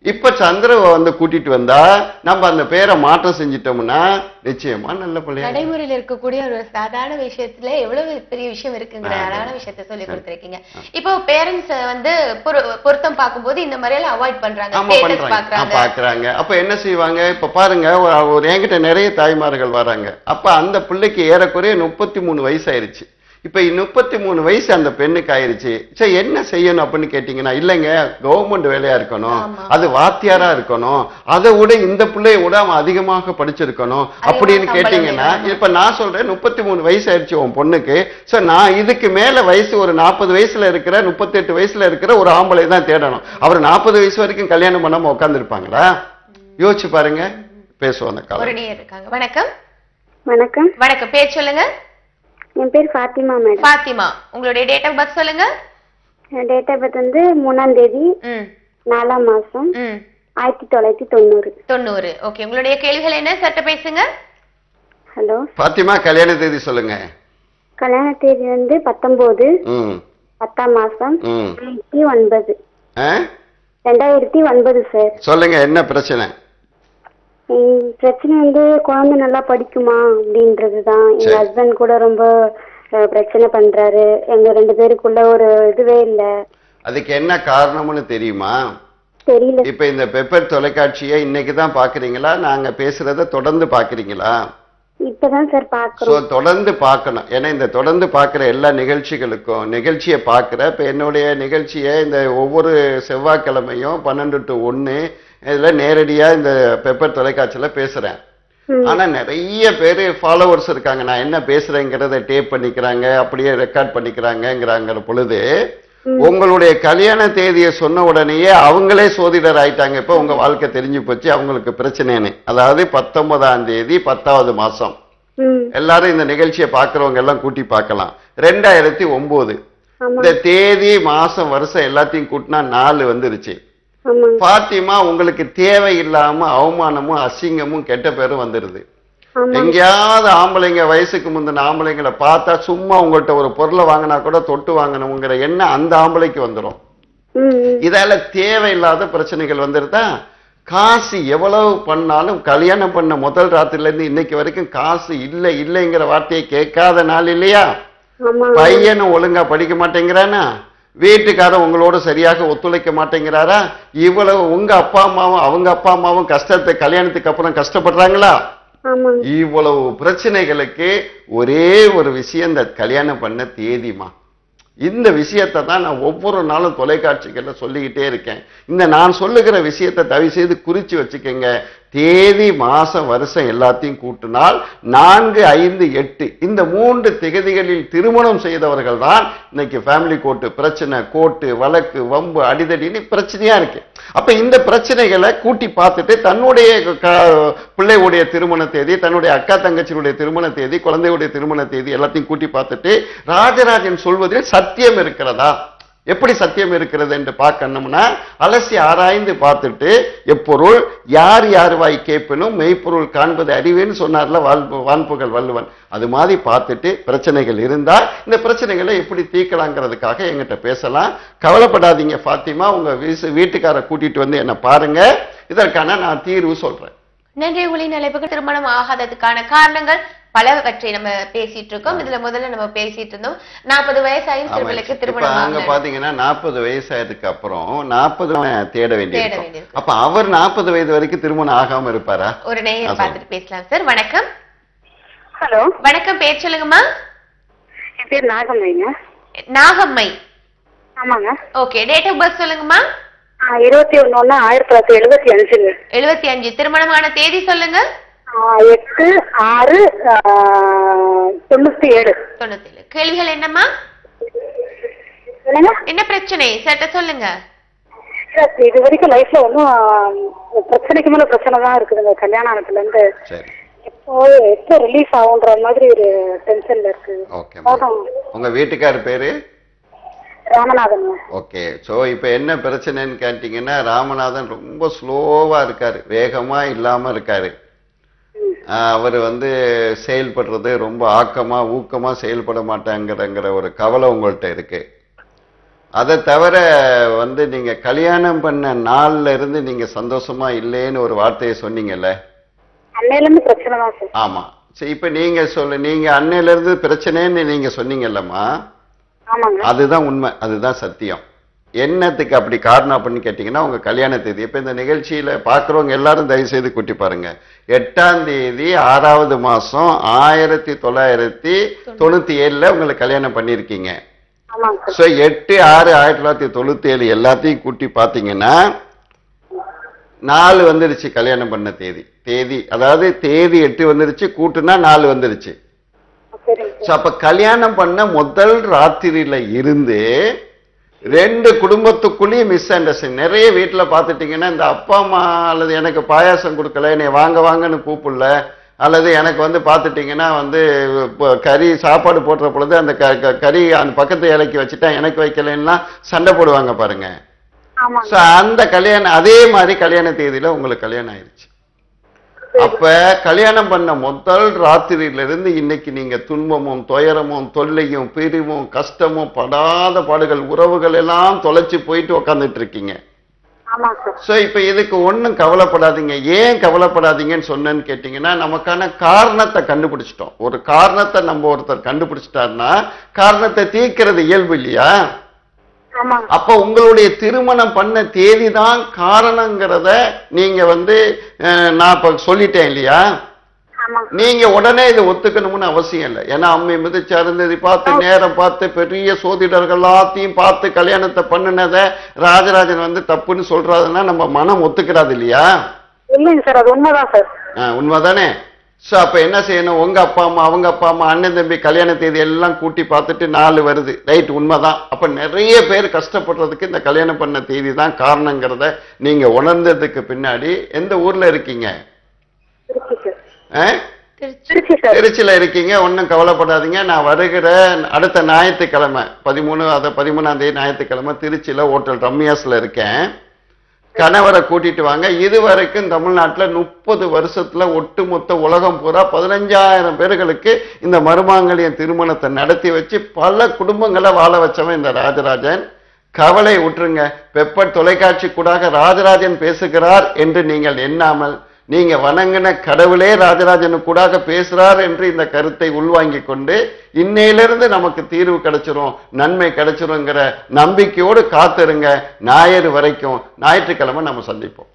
இப்ப சந்திரவை கூட்டிட்டு வந்தா நம்ம அந்த பேரை மாற்றம் செஞ்சிட்டோம்னா நிச்சயமா நல்ல பிள்ளைங்க. நடைமுறையில் இருக்கக்கூடிய ஒரு சாதாரண விஷயத்துல எவ்வளவு பெரிய விஷயம் இருக்குங்கிற அழகான விஷயத்த சொல்லி கொடுத்திருக்கீங்க. இப்போ பேரண்ட்ஸ் பொருத்தம் பார்க்கும்போது இந்த மாதிரி எல்லாம் அவாய்ட் பண்றாங்க, பாக்குறாங்க. அப்ப என்ன செய்வாங்க? இப்ப பாருங்க, ஒரு என்கிட்ட நிறைய தாய்மார்கள் வராங்க. அப்ப அந்த பிள்ளைக்கு ஏறக்குறைய 33 வயசு ஆயிருச்சு. இப்ப 33 வயசு அந்த பெண்ணுக்கு ஆயிருச்சு. சரி, என்ன செய்யணும் அப்படின்னு கேட்டீங்கன்னா, இல்லைங்க, கவர்மெண்ட் வேலையா இருக்கணும், அது வாத்தியாரா இருக்கணும், அதை விட இந்த பிள்ளைய விட அவன் அதிகமாக படிச்சிருக்கணும் அப்படின்னு கேட்டீங்கன்னா, இப்ப நான் சொல்றேன் 33 வயசு ஆயிடுச்சு உன் பொண்ணுக்கு. சோ நான் இதுக்கு மேல வயசு ஒரு 40 வயசுல இருக்கிற, 38 வயசுல இருக்கிற ஒரு ஆம்பளை தான் தேடணும். அவர் 40 வயசு வரைக்கும் கல்யாணம் பண்ணாம உட்கார்ந்து இருப்பாங்களா? யோசிச்சு பாருங்க. பேசுவோம் அந்த ஒரு காலம். நேயர் இருக்காங்க. வணக்கம். வணக்கம். வணக்கம், பேர் சொல்லுங்க. என் பேர் ஃபாத்திமா மேடம். பாத்திமா, உங்களுடைய டேட் ஆஃப் பர்த் சொல்லுங்க. டேட் ஆஃப் பர்த் வந்து 3ஆம் தேதி ம் 4ஆம் மாசம் ம் 1990. 90. ஓகே, உங்களுடைய கேள்விகள் என்ன சட்ட பேசுங்க. ஹலோ. பாத்திமா, கல்யாண தேதி சொல்லுங்க. கல்யாண தேதி வந்து 19 ம் 10ஆம் மாசம் ம் 2009. ஆ? 2009 சார். சொல்லுங்க, என்ன பிரச்சனை? பிரச்சனை வந்து குழந்தை நல்லா படிக்குமா அப்படின்றதுதான். எங்க சரி. ஹஸ்பண்ட் கூட ரொம்ப பிரச்சனை பண்றாரு. எங்க 2 பேருக்குள்ள ஒரு இதுவே இல்ல. அதுக்கு என்ன காரணம்னு தெரியுமா? தெரியல. இப்ப இந்த பெப்பர் தொலைக்காட்சியை இன்னைக்கு தான் பாக்குறீங்களா? நாங்க பேசுறத தொடர்ந்து பாக்குறீங்களா? இப்பதான் சார் சோ பாக்குறோம். தொடர்ந்து பார்க்கணும். ஏன்னா இந்த தொடர்ந்து பார்க்கிற எல்லா நிகழ்ச்சிகளுக்கும் நிகழ்ச்சியை பார்க்கிற இப்ப என்னுடைய நிகழ்ச்சியை இந்த ஒவ்வொரு செவ்வாய்க்கிழமையும் 12 to 1 இதுல நேரடியா இந்த பெப்பர் தொலைக்காட்சியில பேசுறேன். ஆனா நிறைய பேரு ஃபாலோவர்ஸ் இருக்காங்க. நான் என்ன பேசுறேங்கிறத டேப் பண்ணிக்கிறாங்க, அப்படியே ரெக்கார்ட் பண்ணிக்கிறாங்கிற பொழுது உங்களுடைய கல்யாண தேதியை சொன்ன உடனேயே அவங்களே சோதிடர் ஆயிட்டாங்க. இப்ப உங்க வாழ்க்கை தெரிஞ்சு போச்சு, அவங்களுக்கு பிரச்சனைன்னு. அதாவது 19ஆம் தேதி 10வது மாசம். எல்லாரும் இந்த நிகழ்ச்சியை பாக்குறவங்க எல்லாம் கூட்டி பார்க்கலாம். 2009 இந்த தேதி மாசம் வருஷம் எல்லாத்தையும் கூட்டினா 4 வந்துருச்சு. பாத்திமா, உங்களுக்கு தேவையில்லாம அவமானமும் அசிங்கமும் கெட்ட பேரும் வந்துருது. எங்கேயாவது ஆம்பளைங்க வயசுக்கு முந்தின ஆம்பளைங்களை பார்த்தா சும்மா உங்கள்கிட்ட ஒரு பொருளை வாங்கினா கூட தொட்டு வாங்கணுங்கிற எண்ணம் அந்த ஆம்பளைக்கு வந்துடும். இதால தேவையில்லாத பிரச்சனைகள் வந்துருதா? காசு எவ்வளவு பண்ணாலும் கல்யாணம் பண்ண முதல் ராத்திரில இருந்து இன்னைக்கு வரைக்கும் காசு இல்லைங்கிற வார்த்தையை கேட்காத நாள் இல்லையா? பையனும் ஒழுங்கா படிக்க மாட்டேங்கிறானா? வீட்டுக்காரன் உங்களோட சரியாக ஒத்துழைக்க மாட்டேங்கிறாரா? இவ்வளவு உங்க அப்பா அம்மாவும் அவங்க அப்பா அம்மாவும் கஷ்டத்தை கல்யாணத்துக்கு அப்புறம் கஷ்டப்படுறாங்களா? இவ்வளவு பிரச்சனைகளுக்கு ஒரே ஒரு விஷயம், இந்த கல்யாணம் பண்ண தேதிமா. இந்த விஷயத்தை தான் நான் ஒவ்வொரு நாளும் தொலைக்காட்சிகள்ல சொல்லிக்கிட்டே இருக்கேன். இந்த நான் சொல்லுகிற விஷயத்தை தயவு செய்து குறிச்சு வச்சுக்கோங்க. தேதி மாசம் வருஷம் எல்லாத்தையும் கூட்டினால் 4, 5, 8 இந்த 3 திகதிகளில் திருமணம் செய்தவர்கள் தான் இன்னைக்கு ஃபேமிலி கோர்ட்டு பிரச்சனை, கோர்ட்டு வழக்கு, வம்பு, அடிதடின்னு பிரச்சனையா இருக்கு. அப்ப இந்த பிரச்சனைகளை கூட்டி பார்த்துட்டு தன்னுடைய பிள்ளையுடைய திருமண தேதி, தன்னுடைய அக்கா தங்கச்சியுடைய திருமண தேதி, குழந்தையுடைய திருமண தேதி எல்லாத்தையும் கூட்டி பார்த்துட்டு ராஜராஜன் சொல்வதில் சத்தியம் இருக்கிறதா, எப்படி சத்தியம் இருக்கிறது என்று பார்க்கணும்னா அலசி ஆராய்ந்து பார்த்துட்டு எப்பொருள் யார் வாய் கேட்பினும் மெய்ப்பொருள் காண்பது அறிவேன்னு சொன்னார்ல வான்புகள் வள்ளுவன். அது மாதிரி பார்த்துட்டு பிரச்சனைகள் இருந்தா இந்த பிரச்சனைகளை எப்படி தீர்க்கலாங்கிறதுக்காக எங்கிட்ட பேசலாம். கவலைப்படாதீங்க பாத்திமா, உங்க வீட்டுக்கார கூட்டிட்டு வந்து என்ன பாருங்க, இதற்கான நான் தீர்வு சொல்றேன். நன்றி. உங்களின் அழைப்புக்கு திருமணம் ஆகாததுக்கான காரணங்கள் பலவற்றை நம்ம பேசிட்டு இருக்கோம். இதுல முதல்ல நம்ம பேசிட்டு இருந்தோம் 40 வயசாயும் சிறுவர்களுக்கு திருமணம். அங்க பாத்தீங்கன்னா 40 வயசாயதுக்கு அப்புறம் 40 தேட வேண்டியது. அப்ப அவர் 40 வயது வரைக்கும் திருமணம் ஆகாம இருப்பாரா? ஒரு நேயர் பார்த்துட்டு பேசலாம் சார். வணக்கம். ஹலோ. வணக்கம், பேர் சொல்லுங்கம்மா. என் பேர் நாகம்மைங்க. நாகம்மை. ஆமாங்க. ஓகே, டேட் ஆஃப் பர்த் சொல்லுங்கம்மா. 21/1/1975. 75. திருமணமான தேதி சொல்லுங்க. 8/6/97. கேள்விகள் என்னம்மா? என்ன பிரச்சனை சட்ட சொல்லுங்க. இது வரைக்கும் லைஃப்ல ஒன்னும் பிரச்சனைக்கு மேல பிரச்சனை தான் இருக்குதுங்க. கல்யாணம் ஆனதுல இருந்து எப்போ ரிலீஸ் ஆகுன்ற மாதிரி ஒரு டென்ஷன்ல இருக்கு. உங்க வீட்டுக்கார பேரு? ராமநாதன். ஓகே. சோ இப்ப என்ன பிரச்சனைன்னு கேட்டீங்கன்னா, ராமநாதன் ரொம்ப ஸ்லோவா இருக்காரு, வேகமா இல்லாம இருக்காரு. அவர் செயல்படுறது ரொம்ப ஆக்கமா ஊக்கமா செயல்பட மாட்டாங்கிற ஒரு கவலை உங்கள்கிட்ட இருக்கு. அதை தவிர நீங்க கல்யாணம் பண்ண நாள்ல இருந்து நீங்க சந்தோஷமா இல்லைன்னு ஒரு வார்த்தையை சொன்னீங்கல்ல. ஆமா. சரி, இப்ப நீங்க நீங்க அன்னையில இருந்து பிரச்சனைன்னு நீங்க சொன்னீங்கல்லம்மா, அதுதான் உண்மை, அதுதான் சத்தியம். என்னத்துக்கு அப்படி காரணம் அப்படின்னு கேட்டீங்கன்னா, உங்க கல்யாண தேதி. இப்ப இந்த நிகழ்ச்சியில பாக்குறவங்க எல்லாரும் தயவு செய்து கூட்டி பாருங்க. 8ஆம் தேதி 6வது மாசம் 1997 உங்களுக்கு கல்யாணம் பண்ணிருக்கீங்க. 8/6/1997 எல்லாத்தையும் கூட்டி பாத்தீங்கன்னா 4 வந்துருச்சு கல்யாணம் பண்ண தேதி. அதாவது தேதி 8 வந்துருச்சு, கூட்டுனா 4 வந்துருச்சு. அப்ப கல்யாணம் பண்ண முதல் ராத்திரியில இருந்து 2 குடும்பத்துக்குள்ளேயும் மிஸ் அண்டர்ஸ்டாண்டிங். நிறைய வீட்டுல பாத்துட்டீங்கன்னா இந்த அப்பா அம்மா அல்லது எனக்கு பாயாசம் கொடுக்கல, என்னை வாங்க வாங்கன்னு கூப்பிடல, அல்லது எனக்கு வந்து பாத்துட்டீங்கன்னா வந்து கறி சாப்பாடு போடுற பொழுது அந்த கறி அந்த பக்கத்து இலைக்கு வச்சுட்டா எனக்கு வைக்கலன்னா சண்டை போடுவாங்க பாருங்க. அந்த கல்யாணம் அதே மாதிரி கல்யாண தேதியில உங்களுக்கு கல்யாணம் ஆயிடுச்சு. அப்ப கல்யாணம் பண்ண முதல் ராத்திரியிலிருந்து இன்னைக்கு நீங்க துன்பமும் துயரமும் தொல்லையும் பிரிவும் கஷ்டமும் படாத பாடுகள் உறவுகள் எல்லாம் தொலைச்சு போயிட்டு உக்காந்துட்டு இருக்கீங்க. சோ இப்ப இதுக்கு ஒண்ணும் கவலைப்படாதீங்க. ஏன் கவலைப்படாதீங்கன்னு சொன்னேன்னு கேட்டீங்கன்னா, நமக்கான காரணத்தை கண்டுபிடிச்சிட்டோம். ஒரு காரணத்தை நம்ம ஒருத்தர் கண்டுபிடிச்சிட்டாருன்னா காரணத்தை தீர்க்கிறது இயல்பு இல்லையா? அப்ப உங்களுடைய திருமணம் பண்ண தேதி தான் காரணங்கிறத நீங்க வந்து நான் இப்ப சொல்லிட்டேன் இல்லையா? நீங்க உடனே இதை ஒத்துக்கணும்னு அவசியம் இல்லை. ஏன்னா அம்மை மிதிச்சு அருந்ததி பார்த்து நேரம் பார்த்து பெரிய சோதிடர்கள் எல்லாத்தையும் பார்த்து கல்யாணத்தை பண்ணினத ராஜராஜன் வந்து தப்புன்னு சொல்றாதுன்னா நம்ம மனம் ஒத்துக்கிறாது இல்லையா? இல்லைங்க சார், அது உண்மைதான் சார். உண்மைதானே? சோ அப்ப என்ன செய்யணும்? உங்க அப்பா அம்மா அவங்க அப்பா அம்மா அண்ணன் தம்பி கல்யாண தேதி எல்லாம் கூட்டி பார்த்துட்டு 4 வருது, ரைட், உண்மைதான். அப்ப நிறைய பேர் கஷ்டப்படுறதுக்கு இந்த கல்யாணம் பண்ண தேதி தான் காரணங்கிறத நீங்க உணர்ந்ததுக்கு பின்னாடி எந்த ஊர்ல இருக்கீங்க? திருச்சியில இருக்கீங்க. ஒன்னும் கவலைப்படாதீங்க. நான் வருகிற அடுத்த ஞாயிற்றுக்கிழமை 13ஆம் தேதி ஞாயிற்றுக்கிழமை திருச்சியில ஹோட்டல் ரம்யாஸ்ல இருக்கேன். கணவரை கூட்டிட்டு வாங்க. இதுவரைக்கும் தமிழ்நாட்டில் 30 வருஷத்துல ஒட்டுமொத்த உலகம் பூரா 15,000 பேர்களுக்கு இந்த மருமாங்கல்யம் திருமணத்தை நடத்தி வச்சு பல குடும்பங்களை வாழ வச்சவன் இந்த ராஜராஜன். கவலை விட்டுருங்க. பெப்பர் தொலைக்காட்சி கூடாக ராஜராஜன் பேசுகிறார் என்று நீங்கள் எண்ணாமல், நீங்க வணங்கின கடவுளே ராஜராஜனு கூடாக பேசுறார் என்று இந்த கருத்தை உள்வாங்கி கொண்டு இன்னையிலிருந்து நமக்கு தீர்வு கிடைச்சிரும், நன்மை கிடைச்சிருங்கிற நம்பிக்கையோடு காத்திருங்க. ஞாயிறு வரைக்கும், ஞாயிற்றுக்கிழமை நம்ம சந்திப்போம்.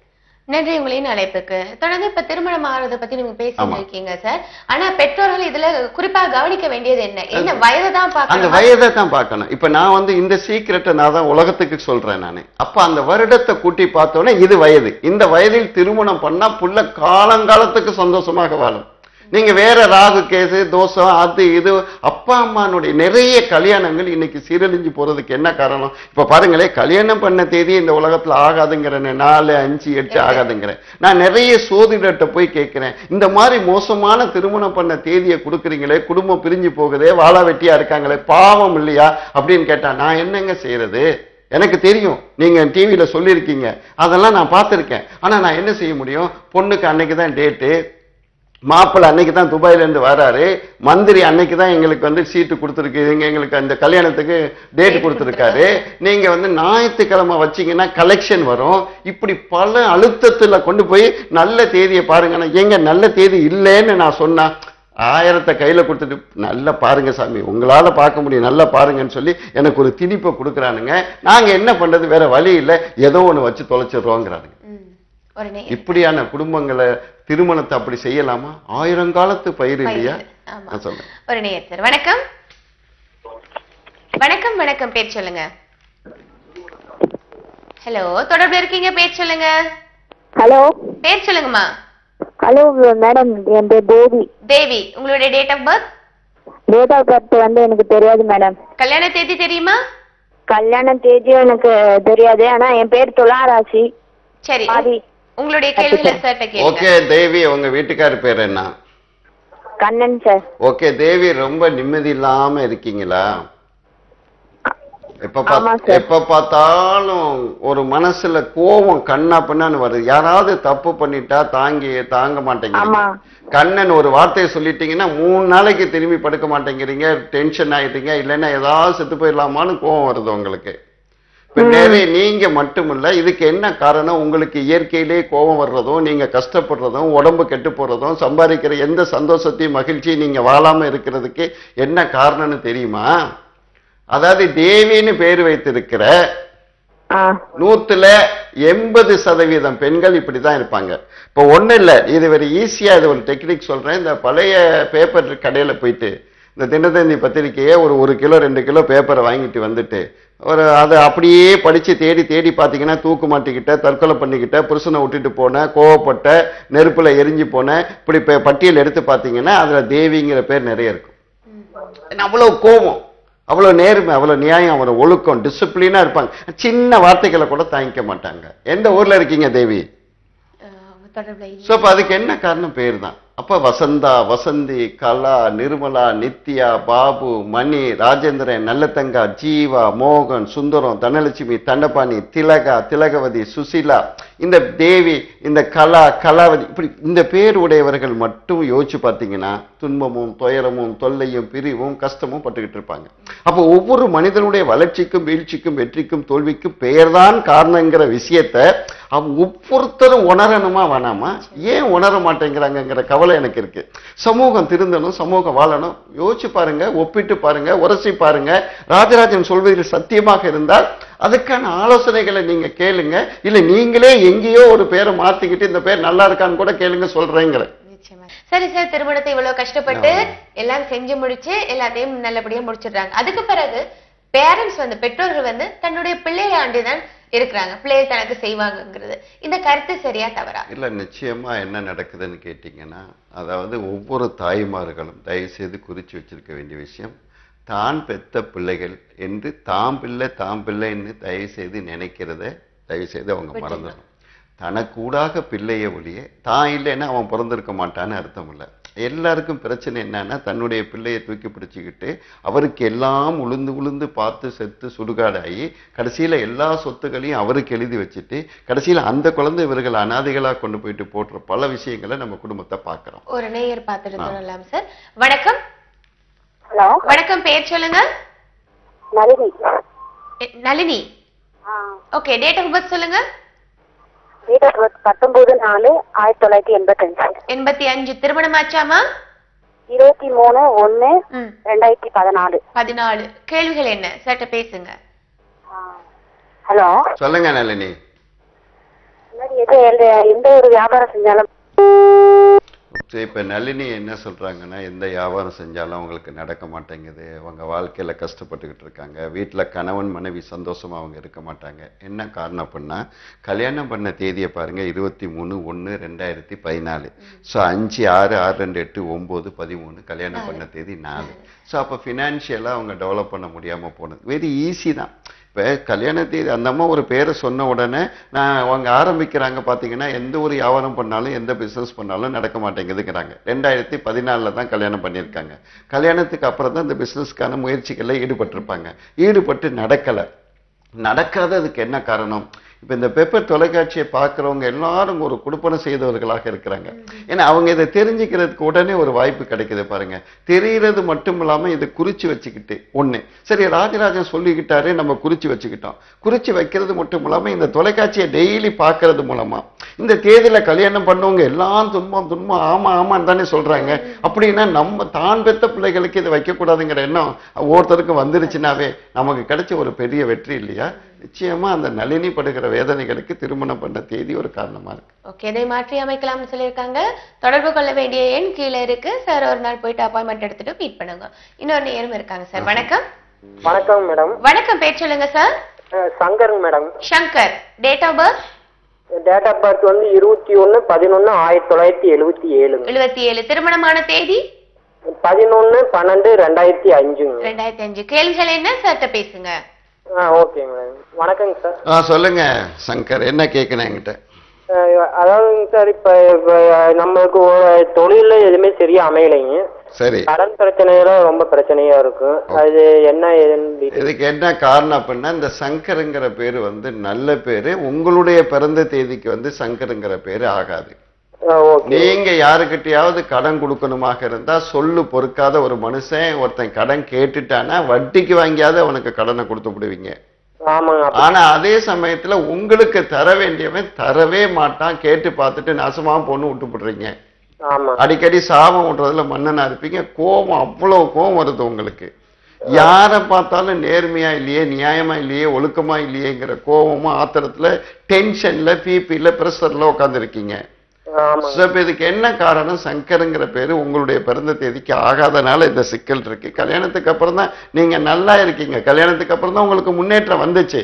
நன்றி உங்களின் அழைப்புக்கு. தொடர்ந்து இப்ப திருமணம் ஆகிறத பத்தி நீங்க பேசிட்டு இருக்கீங்க சார். ஆனா பெற்றோர்கள் இதுல குறிப்பா கவனிக்க வேண்டியது என்ன வயதை தான் பார்க்கணும். அந்த வயதை தான் பார்க்கணும். இப்ப நான் வந்து இந்த சீக்கிரட்டை நான் தான் உலகத்துக்கு சொல்றேன் நானு. அப்ப அந்த வருடத்தை கூட்டி பார்த்தோன்னே இது வயது. இந்த வயதில் திருமணம் பண்ணா புள்ள காலங்காலத்துக்கு சந்தோஷமாக வாழும். நீங்க வேற ராகு கேசு தோஷம் அது இது அப்பா அம்மானுடைய நிறைய கல்யாணங்கள் இன்னைக்கு சீரழிஞ்சு போறதுக்கு என்ன காரணம்? இப்ப பாருங்களே, கல்யாணம் பண்ண தேதி இந்த உலகத்துல ஆகாதுங்கிறேன். 4, 5, 8 ஆகாதுங்கிறேன். நான் நிறைய சோதிடர்கிட்ட போய் கேட்கிறேன், இந்த மாதிரி மோசமான திருமணம் பண்ண தேதியை கொடுக்குறீங்களே, குடும்பம் பிரிஞ்சு போகுதே, வாழா வெட்டியா இருக்காங்களே, பாவம் இல்லையா அப்படின்னு கேட்டா நான் என்னங்க செய்யறது? எனக்கு தெரியும், நீங்க டிவியில சொல்லியிருக்கீங்க, அதெல்லாம் நான் பார்த்திருக்கேன். ஆனா நான் என்ன செய்ய முடியும்? பொண்ணுக்கு அன்னைக்கு தான் டேட்டு, மாப்பிள்ளை அன்னைக்கு தான் துபாயில இருந்து வராரு, மந்திரி அன்னைக்கு தான் எங்களுக்கு வந்து சீட்டு கொடுத்துருக்கு, எங்களுக்கு அந்த கல்யாணத்துக்கு டேட் கொடுத்துருக்காரு, நீங்க வந்து ஞாயிற்றுக்கிழமை வச்சீங்கன்னா கலெக்ஷன் வரும். இப்படி பல அழுத்தத்துல கொண்டு போய் நல்ல தேதியை பாருங்க. எங்க நல்ல தேதி இல்லைன்னு நான் சொன்னா 1000 கையில கொடுத்துட்டு நல்லா பாருங்க சாமி, உங்களால பார்க்க முடியும், நல்லா பாருங்கன்னு சொல்லி எனக்கு ஒரு திணிப்பை கொடுக்குறானுங்க. நாங்க என்ன பண்றது? வேற வழி இல்லை, ஏதோ ஒண்ணு வச்சு தொலைச்சிடுறோங்கிறானுங்க. இப்படியான குடும்பங்களை திருமணத்தை அப்படி செய்யலாமா? 1000 காலத்து பயிர் இல்லையா? சொல்றேன். ஒரு நேயர். வணக்கம். வணக்கம் வணக்கம், பேர் சொல்லுங்க. ஹலோ, தொடர்பு இருக்கீங்க, பேர் சொல்லுங்க. ஹலோ, பேர் சொல்லுங்கம்மா. ஹலோ மேடம், என் பேர் தேவி. தேவி, உங்களுடைய date of birth? Date of birth வந்து எனக்கு தெரியாது மேடம். கல்யாண தேதி தெரியுமா? கல்யாண தேதியும் எனக்கு தெரியாது. ஆனா என் பேர் துளாராசி. சரி, உங்களுடைய கேள்வியில சார்ட்ட கேளுங்க. ஓகே தேவி, உங்க வீட்டுக்காரர் பேர் என்ன? கண்ணன் சார். ஓகே தேவி, ரொம்ப நிம்மதி இல்லாம இருக்கீங்களா? எப்ப பார்த்தாலும் ஒரு மனசுல கோபம் கண்ணா பண்ணான்னு வருது. யாராவது தப்பு பண்ணிட்டா தாங்க மாட்டேங்கிறீங்க. கண்ணன் ஒரு வார்த்தையை சொல்லிட்டீங்கன்னா 3 நாளைக்கு திரும்பி படுக்க மாட்டேங்கிறீங்க, டென்ஷன் ஆயிட்டீங்க, இல்லைன்னா ஏதாவது செத்து போயிடலாமான்னு கோபம் வருது உங்களுக்கு. நிறைய நீங்க மட்டுமில்ல, இதுக்கு என்ன காரணம்? உங்களுக்கு இயற்கையிலே கோபம் வர்றதும், நீங்க கஷ்டப்படுறதும், உடம்பு கெட்டு போறதும், சம்பாதிக்கிற எந்த சந்தோஷத்தையும் மகிழ்ச்சியும் நீங்க வாழாம இருக்கிறதுக்கு என்ன காரணம்னு தெரியுமா? அதாவது தேவின்னு பேர் வைத்திருக்கிற 100% பெண்கள் இப்படிதான் இருப்பாங்க. இப்ப ஒண்ணு இல்ல, இது ஒரு ஈஸியா இது ஒரு டெக்னிக் சொல்றேன். இந்த பழைய பேப்பர் கடையில போயிட்டு இந்த தினத்தந்தி பத்திரிக்கையை ஒரு 1 கிலோ 2 கிலோ பேப்பரை வாங்கிட்டு வந்துட்டு அதை அப்படியே படிச்சு தேடி பார்த்தீங்கன்னா தூக்கு மாட்டிக்கிட்ட, தற்கொலை பண்ணிக்கிட்ட, புருஷனை விட்டுட்டு போன, கோவப்பட்ட, நெருப்புல எரிஞ்சு போன, இப்படி பட்டியல் எடுத்து பார்த்தீங்கன்னா அதுல தேவிங்கிற பேர் நிறைய இருக்கும். அவ்வளவு கோபம். அவ்வளவு நேர்மை, அவ்வளவு நியாயம், அவ்வளவு ஒழுக்கம், டிசிப்ளினா இருப்பாங்க. சின்ன வார்த்தைகளை கூட தாங்கிக்க மாட்டாங்க. எந்த ஊர்ல இருக்கீங்க தேவி? அதுக்கு என்ன காரணம்? பேர் தான். அப்ப வசந்தா, வசந்தி, கலா, நிர்மலா, நித்யா, பாபு, மணி, ராஜேந்திரன், நல்லத்தங்கா, ஜீவா, மோகன், சுந்தரம், தனலட்சுமி, தண்டபாணி, திலகா, திலகவதி, சுசிலா, இந்த தேவி, இந்த கலா, கலாவதி, இப்படி இந்த பேர் உடையவர்கள் மட்டும் யோசிச்சு பார்த்தீங்கன்னா துன்பமும் துயரமும் தொல்லையும் பிரிவும் கஷ்டமும் பட்டுக்கிட்டு இருப்பாங்க. அப்போ ஒவ்வொரு மனிதனுடைய வளர்ச்சிக்கும் வீழ்ச்சிக்கும் வெற்றிக்கும் தோல்விக்கும் பெயர்தான் காரணங்கிற விஷயத்த அவங்க ஒவ்வொருத்தரும் உணரணுமா வேணாமா? ஏன் உணர மாட்டேங்கிறாங்கிற கவலை எனக்கு இருக்கு. சமூகம் திருந்தணும், சமூகம் வாழணும். யோசிச்சு பாருங்க, ஒப்பிட்டு பாருங்க, உரசி பாருங்க. ராஜராஜன் சொல்வதில் சத்தியமாக இருந்தால் அதுக்கான ஆலோசனைகளை நீங்க கேளுங்க. இல்ல நீங்களே எங்கேயோ ஒரு பேரை மாத்திக்கிட்டு இந்த பேர் நல்லா இருக்கான்னு கூட கேளுங்க சொல்றேங்கிற. சரி சார், திருமணத்தை இவ்வளவு கஷ்டப்பட்டு எல்லாம் செஞ்சு முடிச்சு எல்லாத்தையும் நல்லபடியா முடிச்சிடுறாங்க. அதுக்கு பிறகு பேரண்ட்ஸ் பெற்றோர்கள் தன்னுடைய பிள்ளையை ஆண்டிதான் இருக்கிறாங்க, பிள்ளையை தனக்கு செய்வாங்கிறது இந்த கருத்து சரியா தவறா? இல்ல, நிச்சயமா என்ன நடக்குதுன்னு கேட்டீங்கன்னா, அதாவது ஒவ்வொரு தாய்மார்களும் தயவு செய்து குறிச்சு வச்சிருக்க வேண்டிய விஷயம், தான் பெத்த பிள்ளைகள் என்று தாம் பிள்ளைன்னு தயவு செய்து நினைக்கிறத தயவு செய்து அவங்க மறந்துடணும். தனக்கூடாக பிள்ளைய ஒழிய தான் இல்லைன்னா அவன் பிறந்திருக்க மாட்டான்னு அர்த்தம் இல்லை. எல்லாருக்கும் பிரச்சனை என்னன்னா, தன்னுடைய பிள்ளையை தூக்கி பிடிச்சிக்கிட்டு அவருக்கு எல்லாம் உளுந்து உளுந்து பார்த்து செத்து சுடுகாடாகி கடைசியில எல்லா சொத்துக்களையும் அவருக்கு எழுதி வச்சுட்டு கடைசியில அந்த குழந்தை இவர்கள் அனாதைகளா கொண்டு போயிட்டு போடுற பல விஷயங்களை நம்ம குடும்பத்தை பார்க்கிறோம். ஒரு நேயர் பார்த்துட்டு சார். வணக்கம். ஹலோ, வணக்கம். பேர் சொல்லுங்க. Nalini. Nalini. Okay, date of birth சொல்லுங்க. Date of birth 19/4/1985. 85. திருமணம் ஆச்சாமா? 23/1/2014. 14. கேள்விகள் என்ன சட்ட பேசுங்க. ஹலோ, சொல்லுங்க நளினி. எந்த ஒரு வியாபாரம் செஞ்சாலும் இப்ப நளினி என்ன சொல்றாங்கன்னா, எந்த வியாபாரம் செஞ்சாலும் அவங்களுக்கு நடக்க மாட்டேங்குது, அவங்க வாழ்க்கையில கஷ்டப்பட்டுக்கிட்டு இருக்காங்க, வீட்டுல கணவன் மனைவி சந்தோஷமா அவங்க இருக்க மாட்டாங்க. என்ன காரணம் அப்படின்னா, கல்யாணம் பண்ண தேதியை பாருங்க, 23/1/2014. ஸோ 5/6/6/2/8/9/13 கல்யாணம் பண்ண தேதி 4. ஸோ அப்போ ஃபினான்ஷியலாக அவங்க டெவலப் பண்ண முடியாமல் போனது. வெரி ஈஸி தான். இப்போ கல்யாண தேதி அந்த அம்மா ஒரு பேரை சொன்ன உடனே அவங்க ஆரம்பிக்கிறாங்க பார்த்தீங்கன்னா, எந்த ஒரு வியாபாரம் பண்ணாலும் எந்த பிஸ்னஸ் பண்ணாலும் நடக்க மாட்டேங்குதுங்கிறாங்க. 2014 தான் கல்யாணம் பண்ணியிருக்காங்க. கல்யாணத்துக்கு அப்புறம் தான் இந்த பிஸ்னஸ்க்கான முயற்சிகளில் ஈடுபட்டிருப்பாங்க. ஈடுபட்டு நடக்காததுக்கு என்ன காரணம்? இப்போ இந்த பேப்பர் தொலைக்காட்சியை பார்க்குறவங்க எல்லாரும் ஒரு குடுப்பனை செய்தவர்களாக இருக்கிறாங்க. ஏன்னா அவங்க இதை தெரிஞ்சுக்கிறதுக்கு உடனே ஒரு வாய்ப்பு கிடைக்குது பாருங்க. தெரிகிறது மட்டும் இல்லாமல் இதை குறிச்சு வச்சுக்கிட்டு ஒன்று சரி ராஜராஜன் சொல்லிக்கிட்டாரு, நம்ம குறிச்சு வச்சுக்கிட்டோம். குறிச்சு வைக்கிறது மட்டும் இல்லாமல் இந்த தொலைக்காட்சியை டெய்லி பார்க்கறது மூலமா இந்த தேதியில் கல்யாணம் பண்ணவங்க எல்லாம் துன்பம் ஆமான்னு தானே சொல்றாங்க. அப்படின்னா நம்ம தான் பெத்த பிள்ளைகளுக்கு இதை வைக்கக்கூடாதுங்கிற எண்ணம் ஒவ்வொருத்தருக்கும் வந்துருச்சுனாவே நமக்கு கிடைச்ச ஒரு பெரிய வெற்றி இல்லையா? நிச்சயமா அந்த நளினி படுகிற வேதனைகளுக்கு திருமணம் பண்ண தேதி ஒரு காரணமா இருக்கு. ஓகே, இதை மாற்றி அமைக்கலாம்னு சொல்லியிருக்காங்க. தொடர்பு கொள்ள வேண்டிய எண் கீழே இருக்கு சார். ஒரு நாள் போயிட்டு அப்பாயின்மெண்ட் எடுத்துட்டு மீட் பண்ணுங்க. இன்னொரு நேரம் இருக்காங்க சார். வணக்கம். வணக்கம் மேடம். வணக்கம். பேர் சொல்லுங்க sir. Shankar madam. Shankar. Date of birth? Date of birth 21/11/1977. 77. திருமணமான தேதி? 11/12/2005. 2005. கேள்விகள் என்ன சார்ட்ட பேசுங்க. Okay madam. வணக்கங்க சார். சொல்லுங்க சங்கர், என்ன கேட்கணும் என்கிட்ட? அதாவதுங்க சார், இப்ப நம்மளுக்கு தொழில எதுவுமே சரியா அமையலைங்க. சரி, கடன் பிரச்சனையில ரொம்ப பிரச்சனையா இருக்கும். அது என்ன ஏதுன்னு இதுக்கு என்ன காரணம் அப்படின்னா, இந்த சங்கருங்கிற பேரு நல்ல பேரு. உங்களுடைய பிறந்த தேதிக்கு சங்கருங்கிற பேரு ஆகாது. நீங்க யாருக்கிட்டையாவது கடன் கொடுக்கணுமாக இருந்தா சொல்லு பொறுக்காத ஒரு மனுஷன் ஒருத்தன் கடன் கேட்டுட்டானா வட்டிக்கு வாங்கியாவது அவனுக்கு கடனை கொடுத்து விடுவீங்க. ஆனா அதே சமயத்துல உங்களுக்கு தர வேண்டியவன் தரவே மாட்டான். கேட்டு பார்த்துட்டு நாசமா பொண்ணு விட்டு போடுறீங்க. அடிக்கடி சாபம் விடுறதுல மன்னனா இருப்பீங்க. கோபம், அவ்வளவு கோபம் வருது உங்களுக்கு. யார பார்த்தாலும் நேர்மையா இல்லையே, நியாயமா இல்லையே, ஒழுக்கமா இல்லையேங்கிற கோபமும் ஆத்திரத்துல டென்ஷன்ல பிபில பிரஷர்ல உட்கார்ந்து இருக்கீங்க. இதுக்கு என்ன காரணம்? சங்கருங்கிற பேரு உங்களுடைய பிறந்த தேதிக்கு ஆகாதனால இந்த சிக்கல் இருக்கு. கல்யாணத்துக்கு அப்புறம் தான் நீங்க நல்லா இருக்கீங்க. கல்யாணத்துக்கு அப்புறம் தான் உங்களுக்கு முன்னேற்றம் வந்துச்சு.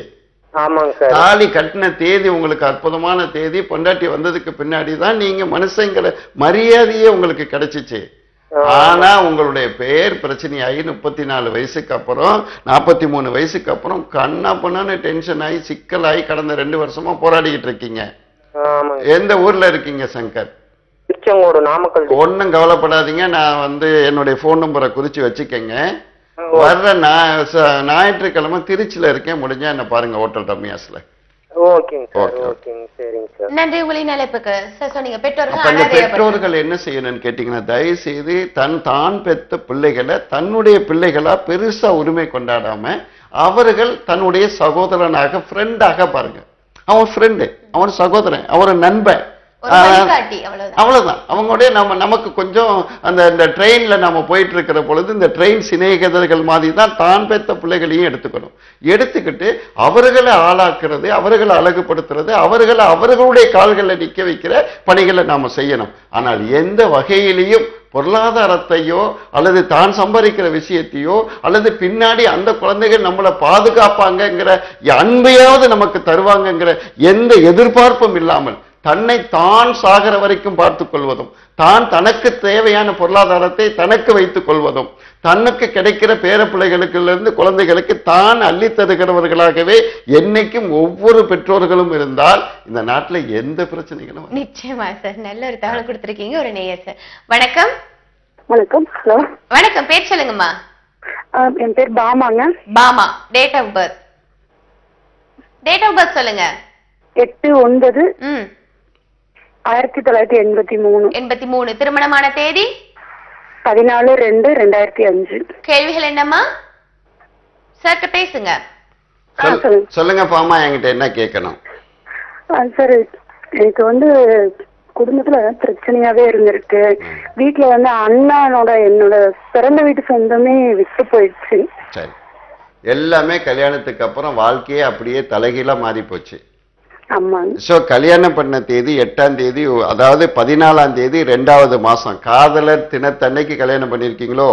தாலி கட்டின தேதி உங்களுக்கு அற்புதமான தேதி. பொண்டாட்டி வந்ததுக்கு பின்னாடி தான் நீங்க மனுஷங்கிற மரியாதையே உங்களுக்கு கிடைச்சிச்சு. ஆனா உங்களுடைய பெயர் பிரச்சனையாகி 34 வயசுக்கு அப்புறம் 43 வயசுக்கு அப்புறம் கண்ணா பண்ணான்னு டென்ஷன் ஆகி சிக்கலாகி கடந்த 2 வருஷமா போராடிக்கிட்டு இருக்கீங்க. எந்த ஊர்ல இருக்கீங்க சங்கர்? திருச்செங்கோடு, நாமக்கல். ஒன்னும் கவலைப்படாதீங்க. நான் என்னுடைய போன் நம்பரை குறிச்சு வச்சுக்கங்க. வர்ற ஞாயிற்றுக்கிழமை திருச்சியில இருக்கேன். முடிஞ்சா என்ன பாருங்க ஹோட்டல் ரம்யாஸ்ல. நன்றி உங்களின் அழைப்புக்கு. பெற்றோர்கள் என்ன செய்யணும்னு கேட்டீங்கன்னா, தயவு செய்து தான் பெத்த பிள்ளைகளை தன்னுடைய பிள்ளைகளா பெருசா உரிமை கொண்டாடாம அவர்கள் தன்னுடைய சகோதரனாக ஃப்ரெண்டாக பாருங்க. அவன் ஃப்ரெண்டு, அவன் சகோதரன், அவன் நண்பன், அவ்வளவுதான். அவங்களுடைய நமக்கு கொஞ்சம் அந்த ட்ரெயின்ல நம்ம போயிட்டு இருக்கிற பொழுது இந்த ட்ரெயின் சிநேகிதர்கள் மாதிரி தான் பெத்த பிள்ளைகளையும் எடுத்துக்கணும். எடுத்துக்கிட்டு அவர்களை ஆளாக்குறது, அவர்களை அழகுபடுத்துறது, அவர்களை அவர்களுடைய கால்களில் நிக்க வைக்கிற பணிகளை நாம செய்யணும். ஆனால் எந்த வகையிலையும் பொருளாதாரத்தையோ அல்லது தான் சம்பாதிக்கிற விஷயத்தையோ அல்லது பின்னாடி அந்த குழந்தைகள் நம்மளை பாதுகாப்பாங்கிற அன்பையாவது நமக்கு தருவாங்கிற எந்த எதிர்பார்ப்பும் இல்லாமல் தன்னை தான் சாகிற வரைக்கும் பார்த்துக் கொள்வதும், தனக்கு தேவையான பொருளாதாரத்தை தனக்கு வைத்துக் கொள்வதும், தனக்கு கிடைக்கிற பேர பிள்ளைகளுக்கு குழந்தைகளுக்கு தான் அள்ளி தருகிறவர்களாகவே என்னைக்கும் ஒவ்வொரு பெற்றோர்களும் இருந்தால் இந்த நாட்டில் எந்த பிரச்சனைகளும். நிச்சயமா சார், நல்ல ஒரு தகவல் கொடுத்திருக்கீங்க. ஒரு நேயர் சார். வணக்கம். வணக்கம். ஹலோ வணக்கம். பேர் சொல்லுங்கம்மா. என் பேர் பாமாங்க. பாமா. டேட் ஆஃப் பர்த் சொல்லுங்க. 8/9 1983. 83. திருமணமான தேதி 14/2/2005. கேள்விகள் என்னம்மா? சார் பேசுங்க. சொல்லுங்க பாமா, என்கிட்ட என்ன கேட்கணும்? சார், எனக்கு குடும்பத்துல பிரச்சனையாவே இருந்திருக்கு. வீட்டுல அண்ணனோட என்னோட பிறந்த வீட்டு சொந்தமே விட்டு போயிடுச்சு. சரி, எல்லாமே கல்யாணத்துக்கு அப்புறம் வாழ்க்கையே அப்படியே தலைகீழா மாறி போச்சு. சோ கல்யாணம் பண்ண தேதி 8ஆம் தேதி, அதாவது 14ஆம் தேதி 2வது மாசம், காதலர் தினத்தன்னைக்கு கல்யாணம் பண்ணிருக்கீங்களோ?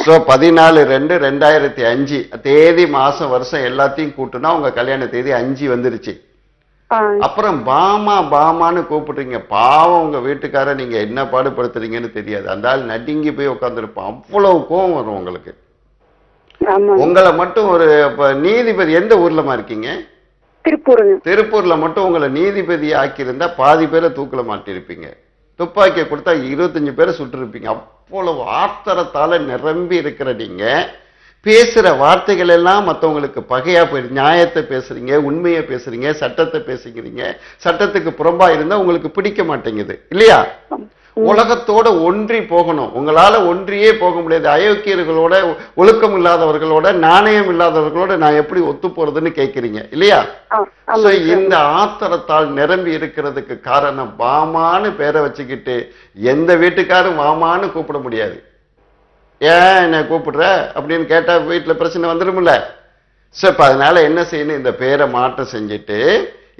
சோ 14/2/2005 தேதி மாசம் வருஷம் எல்லாத்தையும் கூட்டுனா உங்க கல்யாண தேதி 5 வந்துருச்சு. அப்புறம் பாமான்னு கூப்பிடுறீங்க. பாவம் உங்க வீட்டுக்கார நீங்க என்ன பாடுபடுத்துறீங்கன்னு தெரியாது. அந்த ஆள் நடுங்கி போய் உட்காந்துருப்பான். அவ்வளவு கோவம் வரும் உங்களுக்கு. உங்களை மட்டும் ஒரு நீதிபதி எந்த ஊர்லமா இருக்கீங்க? திருப்பூர்ல மட்டும் உங்களை நீதிபதி ஆக்கியிருந்தா பாதி பேரை தூக்கல மாட்டிருப்பீங்க. துப்பாக்கியை கொடுத்தா 25 பேரை சுட்டிருப்பீங்க. அவ்வளவு ஆத்திரத்தால நிரம்பி இருக்கிற நீங்க பேசுற வார்த்தைகள் எல்லாம் மற்றவங்களுக்கு பகையா போயிடுது. நியாயத்தை பேசுறீங்க, உண்மையை பேசுறீங்க, சட்டத்தை பேசுகிறீங்க. சட்டத்துக்கு புறம்பா இருந்தா உங்களுக்கு பிடிக்க மாட்டேங்குது இல்லையா? உலகத்தோட ஒன்றி போகணும். உங்களால ஒன்றியே போக முடியாது. அயோக்கியர்களோட, ஒழுக்கம் இல்லாதவர்களோட, நாணயம் இல்லாதவர்களோட நான் எப்படி ஒத்து போறதுன்னு கேட்கிறீங்க இல்லையா? இந்த ஆத்திரத்தால் நிரம்பி இருக்கிறதுக்கு காரணம் பாமான்னு பேரை வச்சுக்கிட்டு எந்த வீட்டுக்காரும் வாமான்னு கூப்பிட முடியாது. ஏன் என்ன கூப்பிடுற அப்படின்னு கேட்டா வீட்டுல பிரச்சனை வந்துடும்ல. அதனால என்ன செய்யணும், இந்த பேரை மாற்றம் செஞ்சுட்டு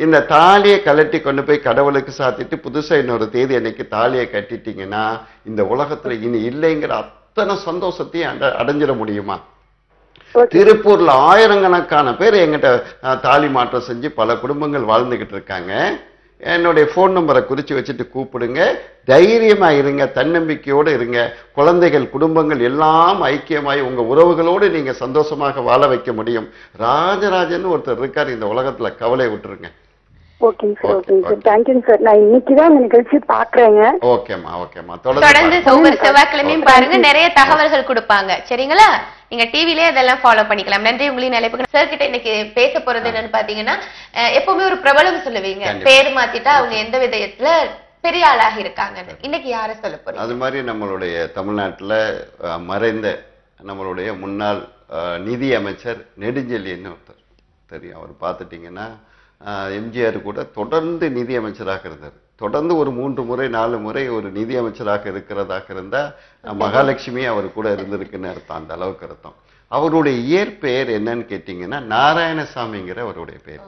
இந்த தாலியை கலட்டி கொண்டு போய் கடவுளுக்கு சாத்திட்டு புதுசா இன்னொரு தேதி அன்னைக்கு தாலியை கட்டிட்டீங்கன்னா இந்த உலகத்துல இனி இல்லைங்கிற அத்தனை சந்தோஷத்தையும் அடைஞ்சிட முடியுமா? திருப்பூர்ல ஆயிரக்கணக்கான பேர் எங்கிட்ட தாலி மாற்றம் செஞ்சு பல குடும்பங்கள் வாழ்ந்துகிட்டு இருக்காங்க. என்னுடைய போன் நம்பரை குறிச்சு வச்சுட்டு கூப்பிடுங்க. தைரியமா இருங்க, தன்னம்பிக்கையோடு இருங்க. குழந்தைகள், குடும்பங்கள் எல்லாம் ஐக்கியமாய் உங்க உறவுகளோடு நீங்க சந்தோஷமாக வாழ வைக்க முடியும். ராஜராஜன் ஒருத்தர் இருக்காரு இந்த உலகத்துல, கவலை விட்டுருங்க. ஓகேங்க சார், ஓகேங்க சார், தேங்க்யூங்க சார். நான் இன்னைக்குதான் இந்த நிகழ்ச்சி பாக்குறேங்க. ஓகேம்மா. தொடர்ந்து ஒவ்வொரு செவ்வாய்க்கிழமையும் பாருங்க, நிறைய தகவல்கள் கொடுப்பாங்க. சரிங்களா? நீங்க டிவிலே அதெல்லாம் ஃபாலோ பண்ணிக்கலாம். நன்றி உங்களின் அழைப்புக்கு. சார் கிட்ட இன்னைக்கு பேச போறது என்னன்னு பாத்தீங்கன்னா, எப்பவுமே ஒரு பிரபலம் சொல்லுவீங்க, பேர் மாத்திட்டா அவங்க எந்த விதத்துல பெரிய ஆளாக இருக்காங்க. இன்னைக்கு யார சொல்ல போறீங்க? அது மாதிரி நம்மளுடைய தமிழ்நாட்டுல மறைந்த நம்மளுடைய முன்னாள் நிதி அமைச்சர் நெடுஞ்செழியன் ஒருத்தர் தெரியும். அவர் பார்த்துட்டீங்கன்னா எம்ஜிஆர் கூட தொடர்ந்து நிதி அமைச்சராக இருந்தார். தொடர்ந்து ஒரு 3 முறை 4 முறை ஒரு நிதி அமைச்சராக இருக்கிறதாக இருந்தா மகாலட்சுமி அவர் கூட இருந்திருக்குன்னு அர்த்தம். அந்த அளவுக்கு அர்த்தம். அவருடைய இயற்பெயர் என்னன்னு கேட்டீங்கன்னா நாராயணசாமிங்கிற அவருடைய பேர்.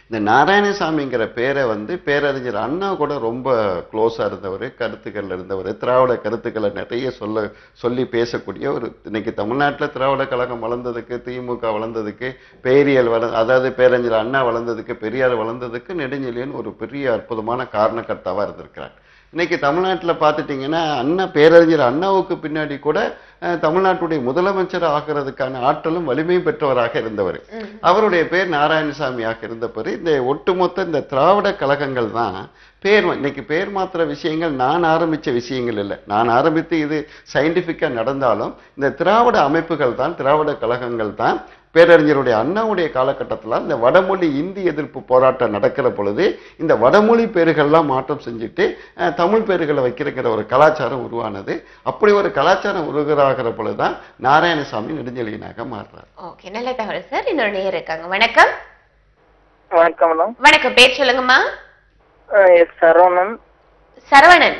இந்த நாராயணசாமிங்கிற பேரை பேரறிஞர் அண்ணா கூட ரொம்ப க்ளோஸா இருந்தவர், கருத்துக்கள் இருந்தவர், திராவிட கருத்துக்களை நிறைய சொல்லி பேசக்கூடிய ஒரு. இன்னைக்கு தமிழ்நாட்டில் திராவிட கழகம் வளர்ந்ததுக்கு, திமுக வளர்ந்ததுக்கு, அதாவது பேரறிஞர் அண்ணா வளர்ந்ததுக்கு, பெரியார் வளர்ந்ததுக்கு நெடுஞ்செழியன் ஒரு பெரிய அற்புதமான காரணக்கர்த்தாவா இருந்திருக்கிறார். இன்னைக்கு தமிழ்நாட்டில் பார்த்துட்டீங்கன்னா அண்ணா பேரறிஞர் அண்ணாவுக்கு பின்னாடி கூட தமிழ்நாட்டுடைய முதலமைச்சர் ஆகிறதுக்கான ஆற்றலும் வலிமையும் பெற்றவராக இருந்தவர். அவருடைய பேர் நாராயணசாமியாக இருந்தவர். இந்த ஒட்டுமொத்த இந்த திராவிட கழகங்கள் தான் பேர். இன்னைக்கு பேர் மாத்திர விஷயங்கள் நான் ஆரம்பிச்ச விஷயங்கள் இல்லை. நான் ஆரம்பித்து இது சயின்டிஃபிக்கா நடந்தாலும் இந்த திராவிட அமைப்புகள் தான், திராவிட கழகங்கள் தான். பேரறிஞருடைய அண்ணாவுடைய காலகட்டத்தில் இந்த வடமொழி இந்தி எதிர்ப்பு போராட்டம் நடக்கிற பொழுது இந்த வடமொழி பேர்கள்லாம் மாற்றம் செஞ்சுட்டு தமிழ் பேர்களை வைக்கிற ஒரு கலாச்சாரம் உருவானது. அப்படி ஒரு கலாச்சாரம் உருவாகிற பொழுதுதான் நாராயணசாமி நெடுஞ்செழியனாக மாறுறார். ஓகே, நல்ல தகவல் சார். இன்னொரு நேயர் இருக்காங்க. வணக்கம். வணக்கம் மேடம். வணக்கம், பேர் சொல்லுங்கம்மா. சரவணன். சரவணன்.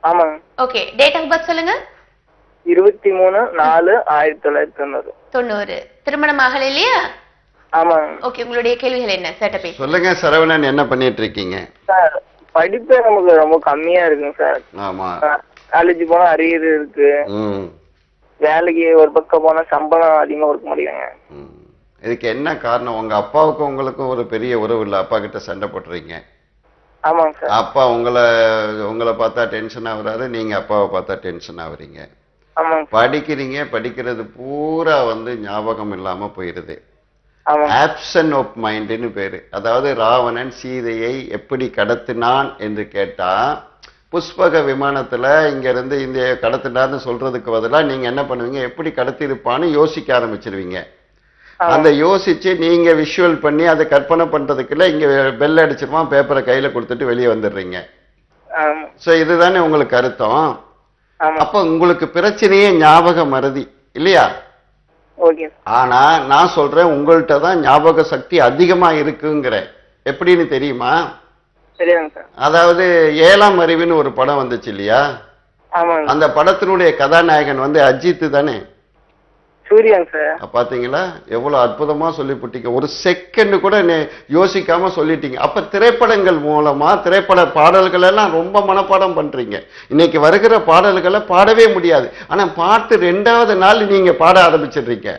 ஆமாங்க. ஓகே, டேட் ஆஃப் பர்த் சொல்லுங்க. 23/4/1990. திருமணம் ஆகல இல்லையா? ஆமாங்க. ஓகே, உங்களுடைய கேள்விகள் என்ன சார்? பேச சொல்லுங்க சரவணன், என்ன பண்ணிட்டு இருக்கீங்க? சார் படிப்பு நமக்கு ரொம்ப கம்மியா இருக்குங்க சார். ஆமா, காலேஜ் போனா அரியர் இருக்கு. வேலைக்கு ஒரு பக்கம் போனா சம்பளம் அதிகமா கொடுக்க முடியலங்க. இதுக்கு என்ன காரணம்? உங்க அப்பாவுக்கும் உங்களுக்கும் ஒரு பெரிய உறவு இல்லை, அப்பா கிட்ட சண்டை போட்டுறீங்க. ஆமாங்க சார். அப்பா உங்களை பார்த்தா டென்ஷன் ஆகுறாரு, நீங்க அப்பாவை பார்த்தா டென்ஷன் ஆகுறீங்க. படிக்கிறீங்க, படிக்கிறது பூரா ஞாபகம் இல்லாம போயிருது. ஆப்சன் ஆஃப் மைண்ட்னு பேரு. அதாவது ராவணன் சீதையை எப்படி கடத்தினான் என்று கேட்டா, புஷ்பக விமானத்துல இங்க இருந்து இந்த கடத்தினான்னு சொல்றதுக்கு பதிலா நீங்க என்ன பண்ணுவீங்க, எப்படி கடத்திருப்பான்னு யோசிக்க ஆரம்பிச்சிருவீங்க. அந்த யோசிச்சு நீங்க விஷுவல் பண்ணி அதை கற்பனை பண்றதுக்குள்ள இங்க பெல் அடிச்சிருவான், பேப்பரை கையில கொடுத்துட்டு வெளியே வந்துடுறீங்க. சோ இதுதானே உங்களுக்கு அர்த்தம். அப்ப உங்களுக்கு பிரச்சனையே ஞாபக மறதி இல்லையா? ஆனா நான் சொல்றேன், உங்கள்கிட்ட தான் ஞாபக சக்தி அதிகமா இருக்குங்கிறேன். எப்படின்னு தெரியுமா? அதாவது 7ஆம் அறிவுன்னு ஒரு படம் வந்துச்சு இல்லையா? அந்த படத்தினுடைய கதாநாயகன் அஜித் தானே? சூரியன் சார். பாத்தீங்களா எவ்வளவு அற்புதமா சொல்லிவிட்டீங்க. ஒரு செகண்ட் கூட யோசிக்காம சொல்லிட்டீங்க. அப்ப திரைப்படங்கள் மூலமா திரைப்பட பாடல்கள் எல்லாம் ரொம்ப மனப்பாடம் பண்றீங்க. இன்னைக்கு வருகிற பாடல்களை பாடவே முடியாது. ஆனா பாட்டு 2வது நாள் நீங்க பாட ஆரம்பிச்சிடுறீங்க.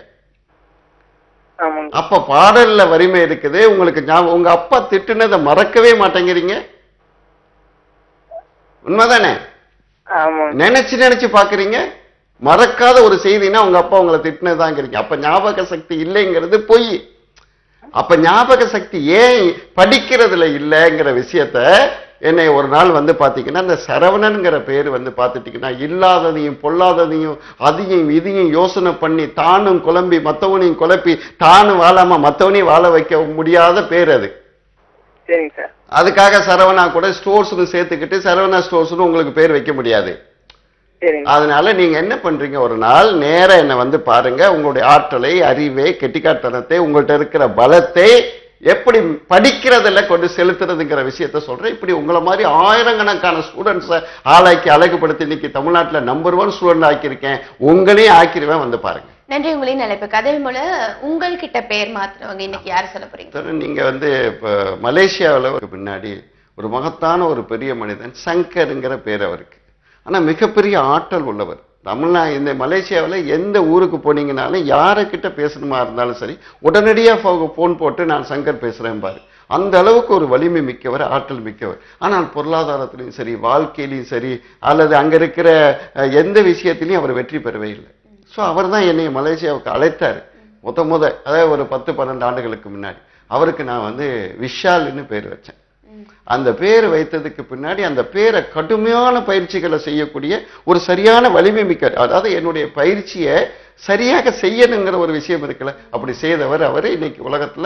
அப்ப பாடல்ல வலிமை இருக்குது உங்களுக்கு. உங்க அப்பா திட்டுனதை மறக்கவே மாட்டேங்கிறீங்க. உண்மைதானே? நினைச்சு பாக்குறீங்க. மறக்காத ஒரு செய்தினா உங்க அப்பா உங்களை திட்டினதாங்கிறீங்க. அப்ப ஞாபக சக்தி இல்லைங்கிறது பொய். அப்ப ஞாபக சக்தி ஏன் படிக்கிறதுல இல்லைங்கிற விஷயத்த என்னை ஒரு நாள் பாத்தீங்கன்னா இந்த சரவணன்கிற பேர் பாத்துட்டீங்கன்னா இல்லாததையும் பொல்லாததையும் அதையும் இதையும் யோசனை பண்ணி தானும் குழம்பி மத்தவனையும் குழப்பி தானும் வாழாம மத்தவனையும் வாழ வைக்க முடியாத பேர் அது. அதுக்காக சரவணா கூட ஸ்டோர்ஸ்னு சேர்த்துக்கிட்டு சரவணா ஸ்டோர்ஸ்னு உங்களுக்கு பேர் வைக்க முடியாது. அதனால நீங்க என்ன பண்றீங்க, ஒரு நாள் நேர என்ன பாருங்க. உங்களுடைய ஆற்றலை, அறிவை, கெட்டிக்காட்டனத்தை, உங்கள்கிட்ட இருக்கிற பலத்தை எப்படி படிக்கிறதுல கொண்டு செலுத்துறதுங்கிற விஷயத்த சொல்றேன். இப்படி உங்களை மாதிரி ஆயிரக்கணக்கான ஸ்டூடெண்ட்ஸை ஆளாக்கி அழகுபடுத்தி இன்னைக்கு தமிழ்நாட்டில் நம்பர் 1 ஸ்டூடெண்ட் ஆக்கியிருக்கேன். உங்களையும் ஆக்கிருவேன், பாருங்க. நன்றி. உங்களையும் நிலைப்புக்கு அதே போல உங்கள்கிட்ட பேர் மாத்தினவங்க இன்னைக்கு யாரு சொல்ல போறீங்க? நீங்க இப்ப மலேசியாவில் முன்னாடி ஒரு மகத்தான ஒரு பெரிய மனிதன் சங்கருங்கிற பேர் அவருக்கு. ஆனா மிகப்பெரிய ஆற்றல் உள்ளவர். இந்த மலேசியாவில் எந்த ஊருக்கு போனீங்கனாலும் யாருக்கிட்ட பேசணுமா இருந்தாலும் சரி உடனடியா போன் போட்டு நான் சங்கர் பேசுறேன் பாரு. அந்த அளவுக்கு ஒரு வலிமை மிக்கவர், ஆற்றல் மிக்கவர். ஆனால் பொருளாதாரத்திலையும் சரி, வாழ்க்கையிலையும் சரி, அல்லது அங்க இருக்கிற எந்த விஷயத்திலையும் அவர் வெற்றி பெறவே இல்லை. ஸோ அவர் தான் என்னை மலேசியாவுக்கு அழைத்தார். அதாவது ஒரு 10-12 ஆண்டுகளுக்கு முன்னாடி. அவருக்கு நான் விஷால்னு பேர் வச்சேன். அந்த பேர் வைத்ததுக்கு பின்னாடி அந்த பேரை கடுமையான பயிற்சிகளை செய்யக்கூடிய ஒரு சரியான வலிமை மிக்க, அதாவது என்னுடைய பயிற்சியை சரியாக செய்யணுங்கிற ஒரு விஷயம் இருக்குல்ல, அப்படி செய்தவர் அவர். இன்னைக்கு உலகத்துல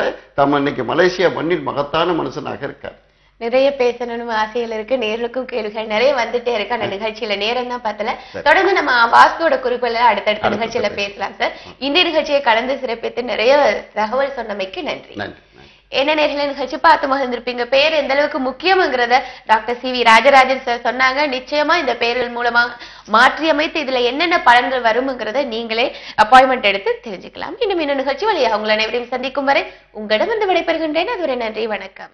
இன்னைக்கு மலேசியா மண்ணில் மகத்தான மனுஷனாக இருக்கார். நிறைய பேசணும்னு ஆசைகள் இருக்கு. நேர்களுக்கும் கேள்விகள் நிறைய வந்துட்டே இருக்கு. அந்த நிகழ்ச்சியில நேரம் தான் பார்த்தல. தொடர்ந்து நம்ம வாஸ்துவோட குறிப்புகளை அடுத்தடுத்த நிகழ்ச்சியில பேசலாம் சார். இந்த நிகழ்ச்சியை கடந்து சிறப்பித்து நிறைய தகவல் சொன்னமைக்கு நன்றி. என்ன நேர்களை நிகழ்ச்சி பார்த்து மகிழ்ந்திருப்பீங்க. பேர் எந்த அளவுக்கு முக்கியம்ங்கிறத டாக்டர் சி வி ராஜராஜன் சார் சொன்னாங்க. நிச்சயமா இந்த பேர்கள் மூலமா மாற்றி அமைத்து இதுல என்னென்ன பலன்கள் வரும்ங்கிறத நீங்களே அப்பாயின்மெண்ட் எடுத்து தெரிஞ்சுக்கலாம். இன்னும் நிகழ்ச்சி வழியாக உங்களை அனைவரையும் சந்திக்கும் வரை உங்களிடமிருந்து விடைபெறுகின்றேன். அதுவரை நன்றி, வணக்கம்.